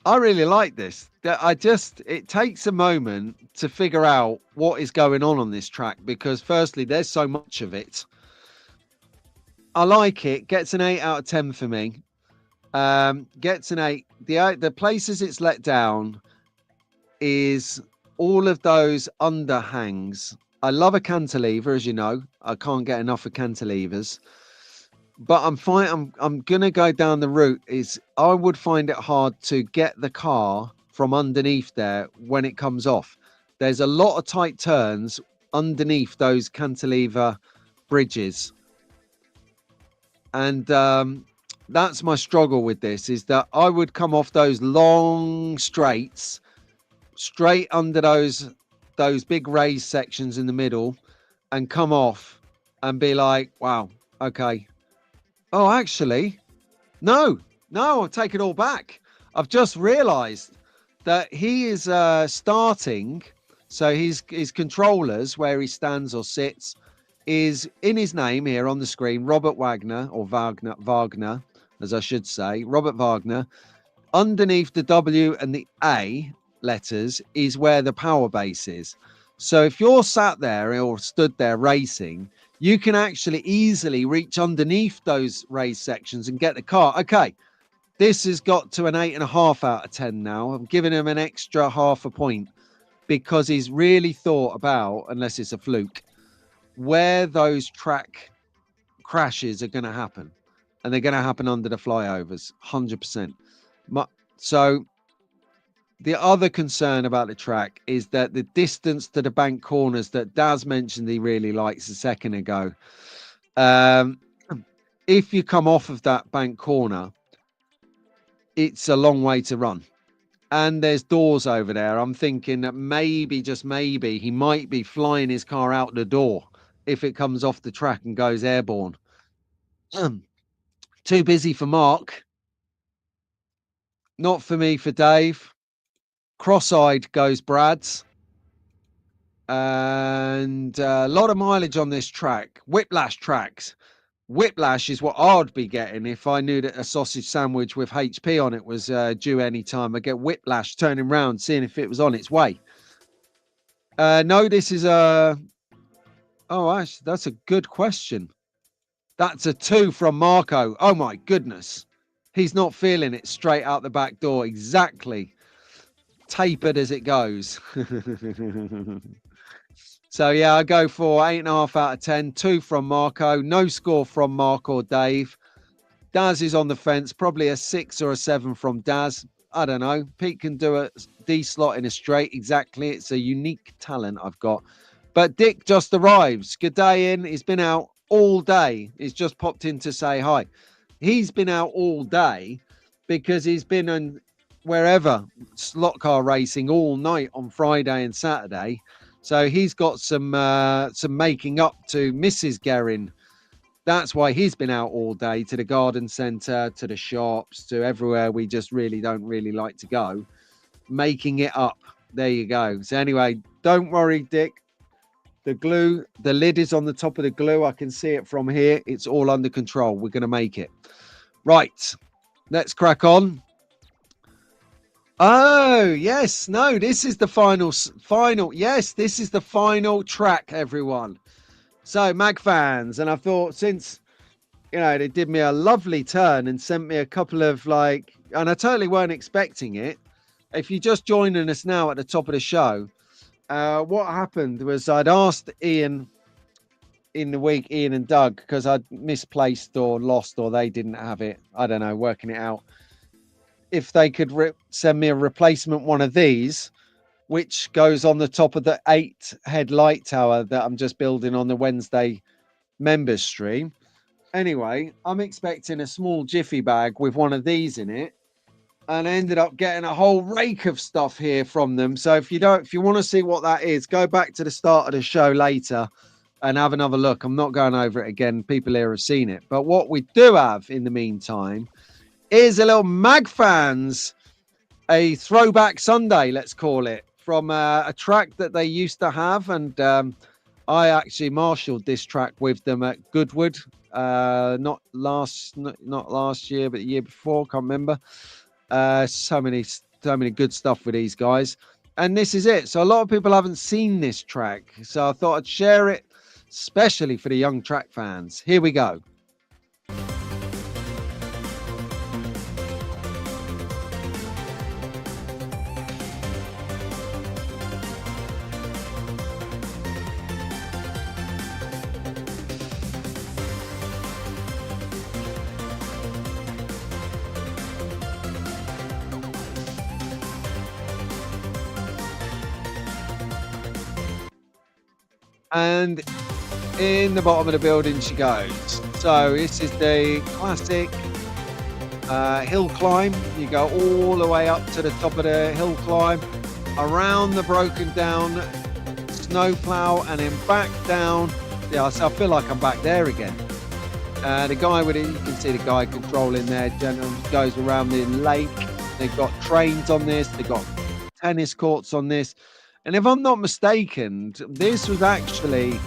really like this. It takes a moment to figure out what is going on this track, because firstly, there's so much of it. I like it. Gets an 8 out of 10 for me. Gets an 8. The places it's let down is all of those underhangs. I love a cantilever, as you know. I can't get enough of cantilevers. But I'm gonna go down the route. I would find it hard to get the car from underneath there when it comes off. There's a lot of tight turns underneath those cantilever bridges. And that's my struggle with this, is that I would come off those long straights, straight under those big raised sections in the middle, and come off and be like, wow, okay. Oh, actually, no, I'll take it all back. I've just realized that he is starting. So his controllers, where he stands or sits, is in his name here on the screen, Robert Wagner, or Wagner, as I should say, Robert Wagner. Underneath the W and the A letters is where the power base is. So if you're sat there or stood there racing, you can actually easily reach underneath those raised sections and get the car. Okay, this has got to an 8.5 out of 10 now. I'm giving him an extra half a point because he's really thought about, unless it's a fluke, where those track crashes are going to happen. And they're going to happen under the flyovers, 100%. So the other concern about the track is that the distance to the bank corners that Daz mentioned he really likes a second ago. If you come off of that bank corner, it's a long way to run. And there's doors over there. I'm thinking that maybe, just maybe, he might be flying his car out the door if it comes off the track and goes airborne. Too busy for Mark. Not for me, for Dave. Cross-eyed goes Brad's. And a lot of mileage on this track. Whiplash tracks. Whiplash is what I'd be getting if I knew that a sausage sandwich with HP on it was due any time. I get whiplash turning around, seeing if it was on its way. No, this is a... Oh, actually, that's a good question. That's a 2 from Marco. Oh, my goodness. He's not feeling it straight out the back door. Exactly. Tapered as it goes. So, yeah, I go for 8.5 out of 10. 2 from Marco. No score from Mark or Dave. Daz is on the fence. Probably a 6 or a 7 from Daz. I don't know. Pete can do a D slot in a straight. Exactly. It's a unique talent I've got. But Dick just arrives. Good day in. He's been out all day. He's just popped in to say hi. He's been out all day because he's been on wherever slot car racing all night on Friday and Saturday. So he's got some making up to Mrs. Guerin. That's why he's been out all day, to the garden centre, to the shops, to everywhere we just don't really like to go. Making it up. There you go. So anyway, don't worry, Dick. The lid is on the top of the glue. I can see it from here. It's all under control. We're going to make it. Right. Let's crack on. Oh, yes. No, this is the final. Yes, this is the final track, everyone. So, Mag fans, and I thought since, they did me a lovely turn and sent me a couple of and I totally weren't expecting it. If you're just joining us now at the top of the show, what happened was I'd asked Ian in the week, Ian and Doug, because I'd misplaced or lost or they didn't have it. I don't know, working it out. If they could send me a replacement one of these, which goes on the top of the 8-head light tower that I'm just building on the Wednesday members stream. Anyway, I'm expecting a small jiffy bag with one of these in it. And I ended up getting a whole rake of stuff here from them. So if you want to see what that is, go back to the start of the show later and have another look. I'm not going over it again. People here have seen it. But what we do have in the meantime is a little Mag Fans, a throwback Sunday, let's call it, from a track that they used to have. And I actually marshaled this track with them at Goodwood. Not last year, but the year before. Can't remember. So many good stuff with these guys. And this is it. So a lot of people haven't seen this track. So I thought I'd share it, especially for the young track fans. Here we go. And in the bottom of the building she goes. So this is the classic hill climb. You go all the way up to the top of the hill climb, around the broken down snowplow, and then back down. Yeah, so I feel like I'm back there again. The guy with it, you can see the guy controlling there, gentlemen, goes around the lake. They've got trains on this, they've got tennis courts on this. And if I'm not mistaken, this was actually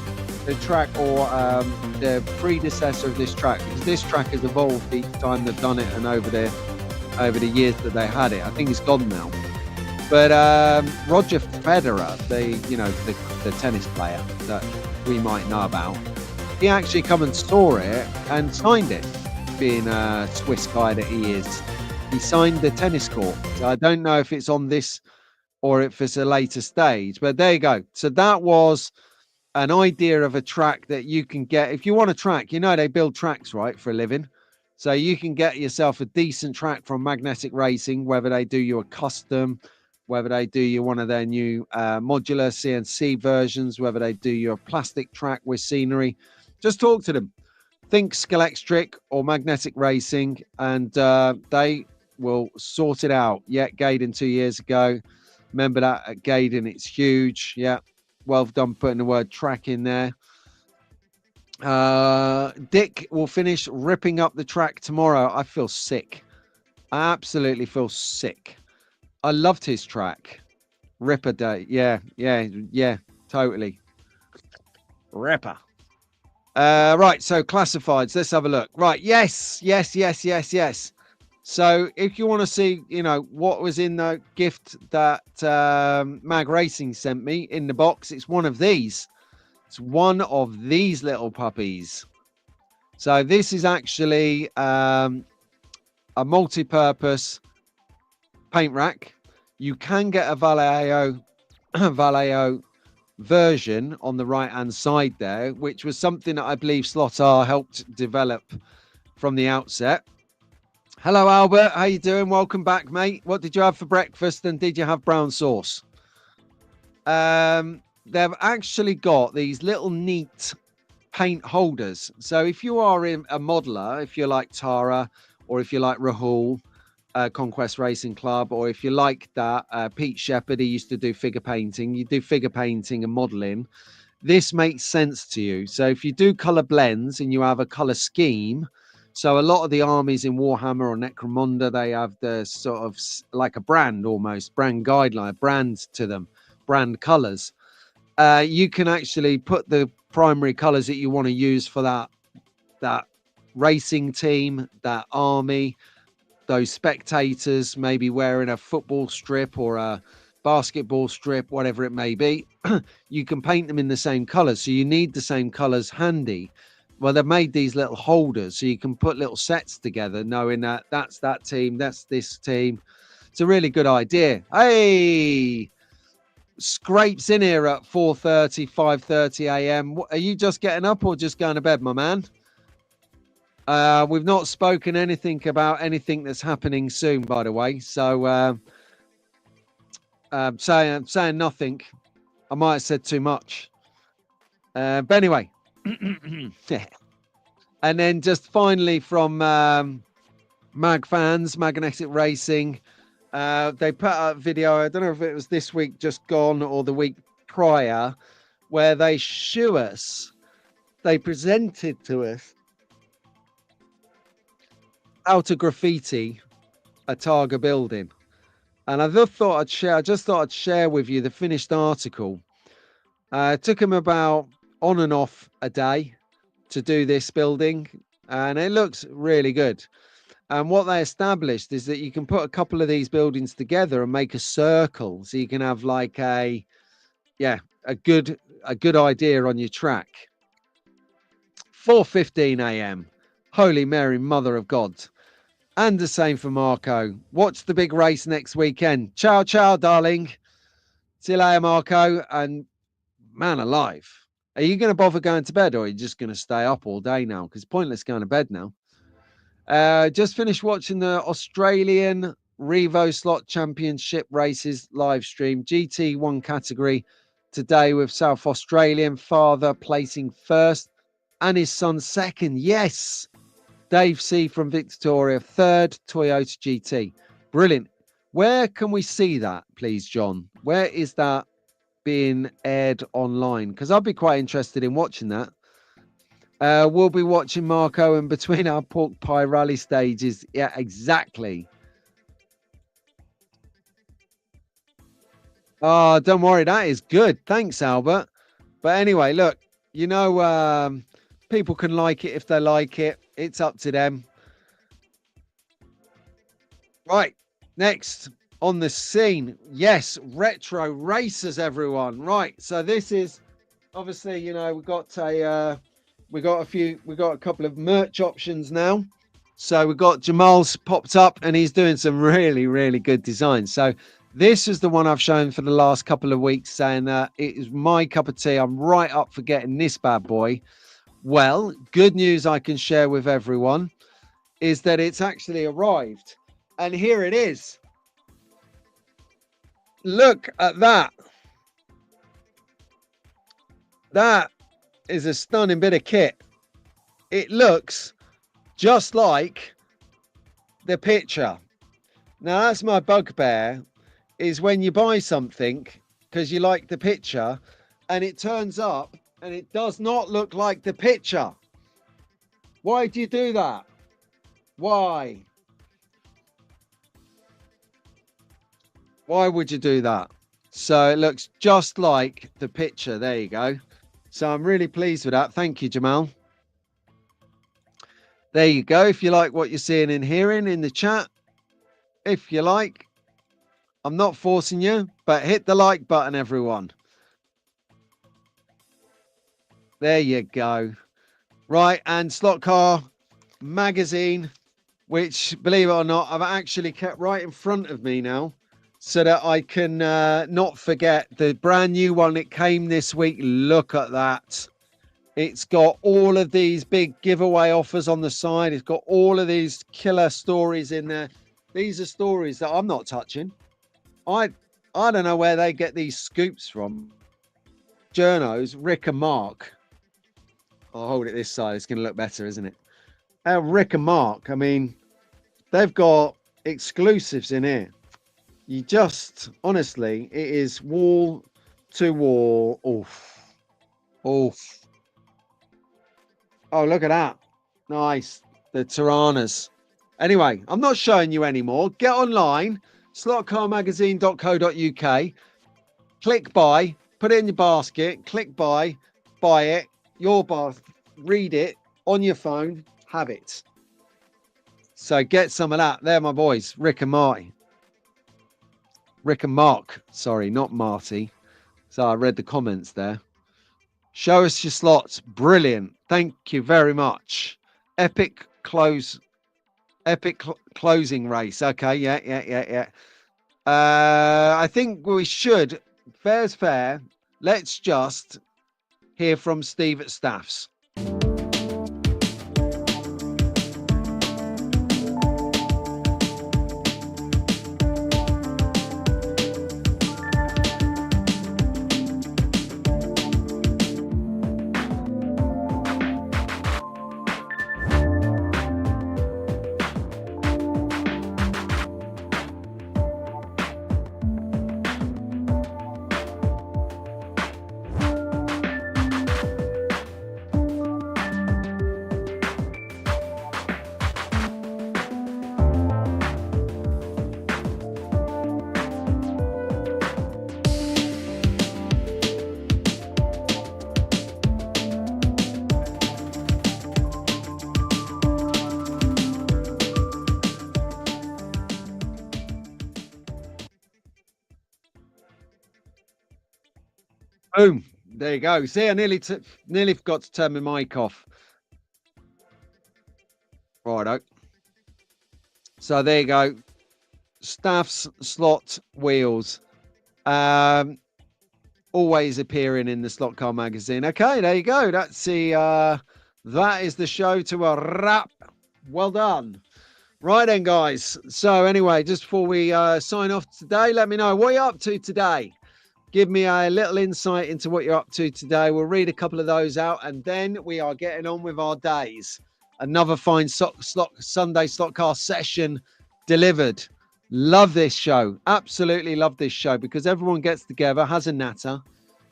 the track or the predecessor of this track, because this track has evolved each time they've done it and over the years that they had it. I think it's gone now. But Roger Federer, the tennis player that we might know about, he actually come and saw it and signed it, being a Swiss guy that he is. He signed the tennis court. So I don't know if it's on this or if it's a later stage, but there you go. So that was an idea of a track that you can get. If you want a track, they build tracks, right, for a living. So you can get yourself a decent track from Magnetic Racing, whether they do you a custom, whether they do you one of their new modular CNC versions, whether they do you a plastic track with scenery. Just talk to them. Think Scalextric or Magnetic Racing, and they will sort it out. Yeah, Gaydon 2 years ago. Remember that at Gaydon, it's huge. Yeah, well done putting the word track in there. Dick will finish ripping up the track tomorrow. I feel sick. I absolutely feel sick. I loved his track. Ripper Day. Yeah, totally. Ripper. Right, so classifieds. Let's have a look. Right, yes. So if you want to see, what was in the gift that Mag Racing sent me in the box, it's one of these. It's one of these little puppies. So this is actually a multi-purpose paint rack. You can get a Vallejo version on the right-hand side there, which was something that I believe Slotar helped develop from the outset. Hello, Albert. How you doing? Welcome back, mate. What did you have for breakfast, and did you have brown sauce? They've actually got these little neat paint holders. So if you are a modeler, if you're like Tara, or if you like Rahul, Conquest Racing Club, or if you like that, Pete Shepard, he used to do figure painting. You do figure painting and modeling. This makes sense to you. So if you do color blends and you have a color scheme, so a lot of the armies in Warhammer or Necromunda, they have the sort of like a brand, almost brand guideline, brand to them, brand colors. You can actually put the primary colors that you want to use for that racing team, that army, those spectators, maybe wearing a football strip or a basketball strip, whatever it may be. You can paint them in the same colors. So you need the same colors handy. Well, they've made these little holders so you can put little sets together, knowing that that's that team, that's this team. It's a really good idea. Hey, Scrapes in here at 4:30, 5:30 a.m. Are you just getting up or just going to bed, my man? We've not spoken anything about anything that's happening soon, by the way. So saying nothing. I might have said too much. But anyway. And then just finally from Mag Fans, Magnetic Racing, they put out a video, I don't know if it was this week just gone or the week prior, where they show us they presented to us how to graffiti a Targa building. And I just thought I'd share with you the finished article. It took them about on and off a day to do this building, and it looks really good. And what they established is that you can put a couple of these buildings together and make a circle, so you can have like a good idea on your track. 4:15 a.m. Holy Mary, Mother of God. And the same for Marco. Watch the big race next weekend. Ciao, ciao, darling. See you later, Marco. And man alive, are you going to bother going to bed, or are you just going to stay up all day now? Because it's pointless going to bed now. Just finished watching the Australian Revo Slot Championship races live stream. GT1 category today with South Australian father placing first and his son second. Yes. Dave C from Victoria, third Toyota GT. Brilliant. Where can we see that, please, John? Where is that being aired online? Because I'd be quite interested in watching that. We'll be watching Marco and between our pork pie rally stages. Yeah, exactly. Oh, don't worry. That is good. Thanks, Albert. But anyway, look, you know, people can like it if they like it. It's up to them. Right. Next on the scene. Yes. Retro racers, everyone. Right. So this is obviously, you know, we got a couple of merch options now. So we've got Jamal's popped up and he's doing some really, really good designs. So this is the one I've shown for the last couple of weeks, saying that it is my cup of tea. I'm right up for getting this bad boy. Well, good news I can share with everyone is that it's actually arrived. And here it is. Look at that. That is a stunning bit of kit. It looks just like the picture. Now, that's my bugbear, is when you buy something because you like the picture and it turns up and it does not look like the picture. Why do you do that? Why? Why would you do that? So it looks just like the picture. There you go. So I'm really pleased with that. Thank you, Jamal. There you go. If you like what you're seeing and hearing in the chat, if you like, I'm not forcing you, but hit the like button, everyone. There you go. Right, and Slot Car magazine, which, believe it or not, I've actually kept right in front of me now so that I can not forget the brand new one. It came this week. Look at that. It's got all of these big giveaway offers on the side. It's got all of these killer stories in there. These are stories that I'm not touching. I don't know where they get these scoops from. Journos, Rick and Mark. I'll hold it this side. It's going to look better, isn't it? Rick and Mark, I mean, they've got exclusives in here. You just, honestly, it is wall to wall. Oof. Oof. Oh, look at that. Nice. The Tiranas. Anyway, I'm not showing you anymore. Get online, slotcarmagazine.co.uk. Click buy, put it in your basket, click buy it, your bar, read it on your phone, have it. So get some of that. They're my boys, Rick and Marty. Rick and Mark, sorry, not Marty. So I read the comments there. Show us your slots. Brilliant. Thank you very much. Epic closing race. Okay, yeah. I think we should, fair's fair, let's just hear from Steve at Staffs. Boom. There you go. See, I nearly forgot to turn my mic off. Righto. So there you go. Staff's slot wheels. Always appearing in the Slot Car magazine. Okay, there you go. That's the that is the show to a wrap. Well done. Right then, guys. So anyway, just before we sign off today, let me know what you're up to today. Give me a little insight into what you're up to today. We'll read a couple of those out, and then we are getting on with our days. Another fine Sunday Slot Car session delivered. Love this show. Absolutely love this show because everyone gets together, has a natter.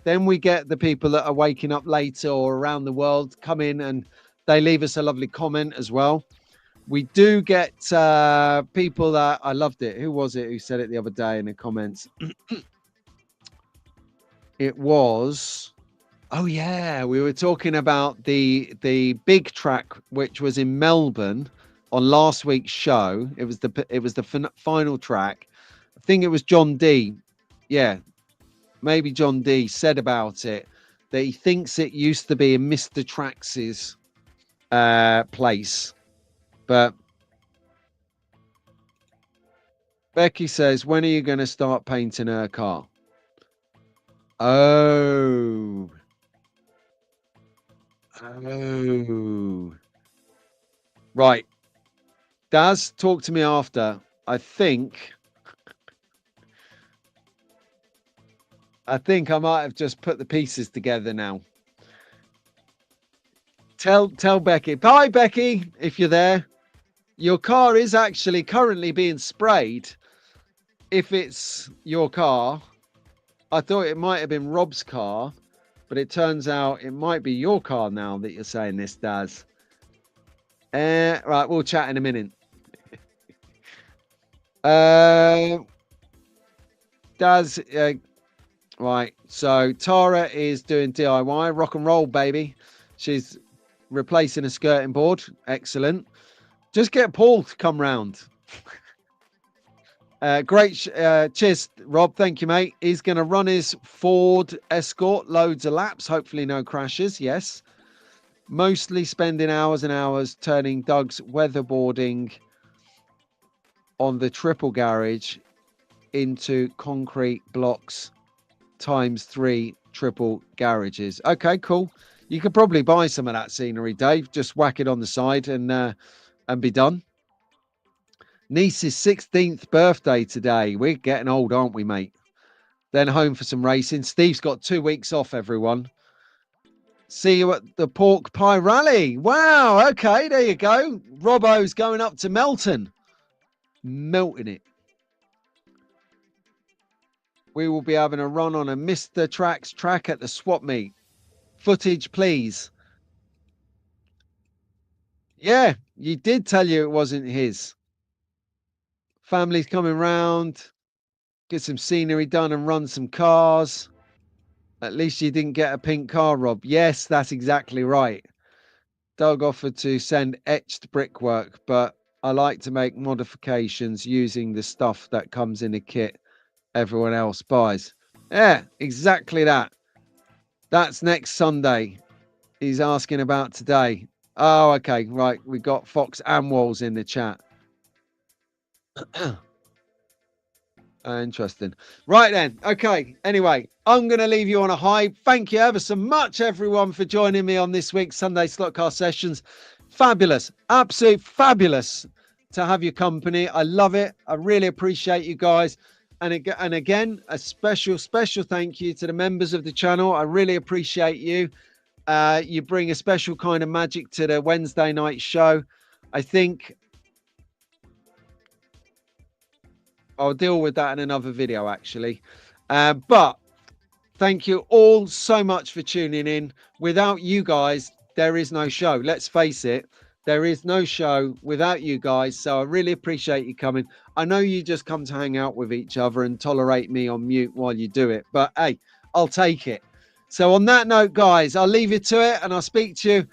Then we get the people that are waking up later or around the world come in and they leave us a lovely comment as well. We do get people that I loved it. Who was it who said it the other day in the comments? It was, oh yeah, we were talking about the big track which was in Melbourne on last week's show. It was the final track. I think it was John D. Yeah, maybe John D said about it that he thinks it used to be in Mr. Trax's place, but Becky says, when are you going to start painting her car? Oh. Right. Daz, talk to me after. I think I might have just put the pieces together now. Tell Becky. Hi, Becky, if you're there. Your car is actually currently being sprayed. If it's your car. I thought it might have been Rob's car, but it turns out it might be your car now that you're saying this, Daz. Right, we'll chat in a minute. Daz, right, so Tara is doing DIY, rock and roll, baby. She's replacing a skirting board. Excellent. Just get Paul to come round. Great. Cheers, Rob. Thank you, mate. He's going to run his Ford Escort, loads of laps, hopefully no crashes. Yes. Mostly spending hours and hours turning Doug's weatherboarding on the triple garage into concrete blocks ×3 triple garages. Okay, cool. You could probably buy some of that scenery, Dave. Just whack it on the side and be done. Niece's 16th birthday today. We're getting old, aren't we, mate? Then home for some racing. Steve's got 2 weeks off, everyone. See you at the pork pie rally. Wow, okay, there you go. Robbo's going up to Melton. Melting it. We will be having a run on a Mr. Trax track at the swap meet. Footage, please. Yeah, you did tell you it wasn't his. Family's coming round, get some scenery done and run some cars. At least you didn't get a pink car, Rob. Yes, that's exactly right. Doug offered to send etched brickwork, but I like to make modifications using the stuff that comes in a kit everyone else buys. Yeah, exactly that. That's next Sunday. He's asking about today. Oh, okay, right. We got Fox and Walls in the chat. Interesting. Right then. Okay. Anyway, I'm going to leave you on a high. Thank you ever so much, everyone, for joining me on this week's Sunday Slot Car Sessions. Fabulous. Absolute fabulous to have your company. I love it. I really appreciate you guys. And again, a special thank you to the members of the channel. I really appreciate you. You bring a special kind of magic to the Wednesday night show. I think I'll deal with that in another video, actually. But thank you all so much for tuning in. Without you guys, there is no show. Let's face it. There is no show without you guys. So I really appreciate you coming. I know you just come to hang out with each other and tolerate me on mute while you do it. But hey, I'll take it. So on that note, guys, I'll leave you to it. And I'll speak to you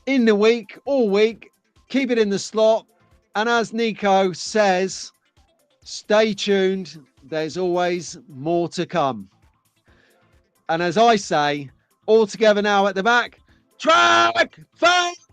in the week, all week. Keep it in the slot. And as Nico says, stay tuned. There's always more to come. And as I say, all together now at the back, track fans!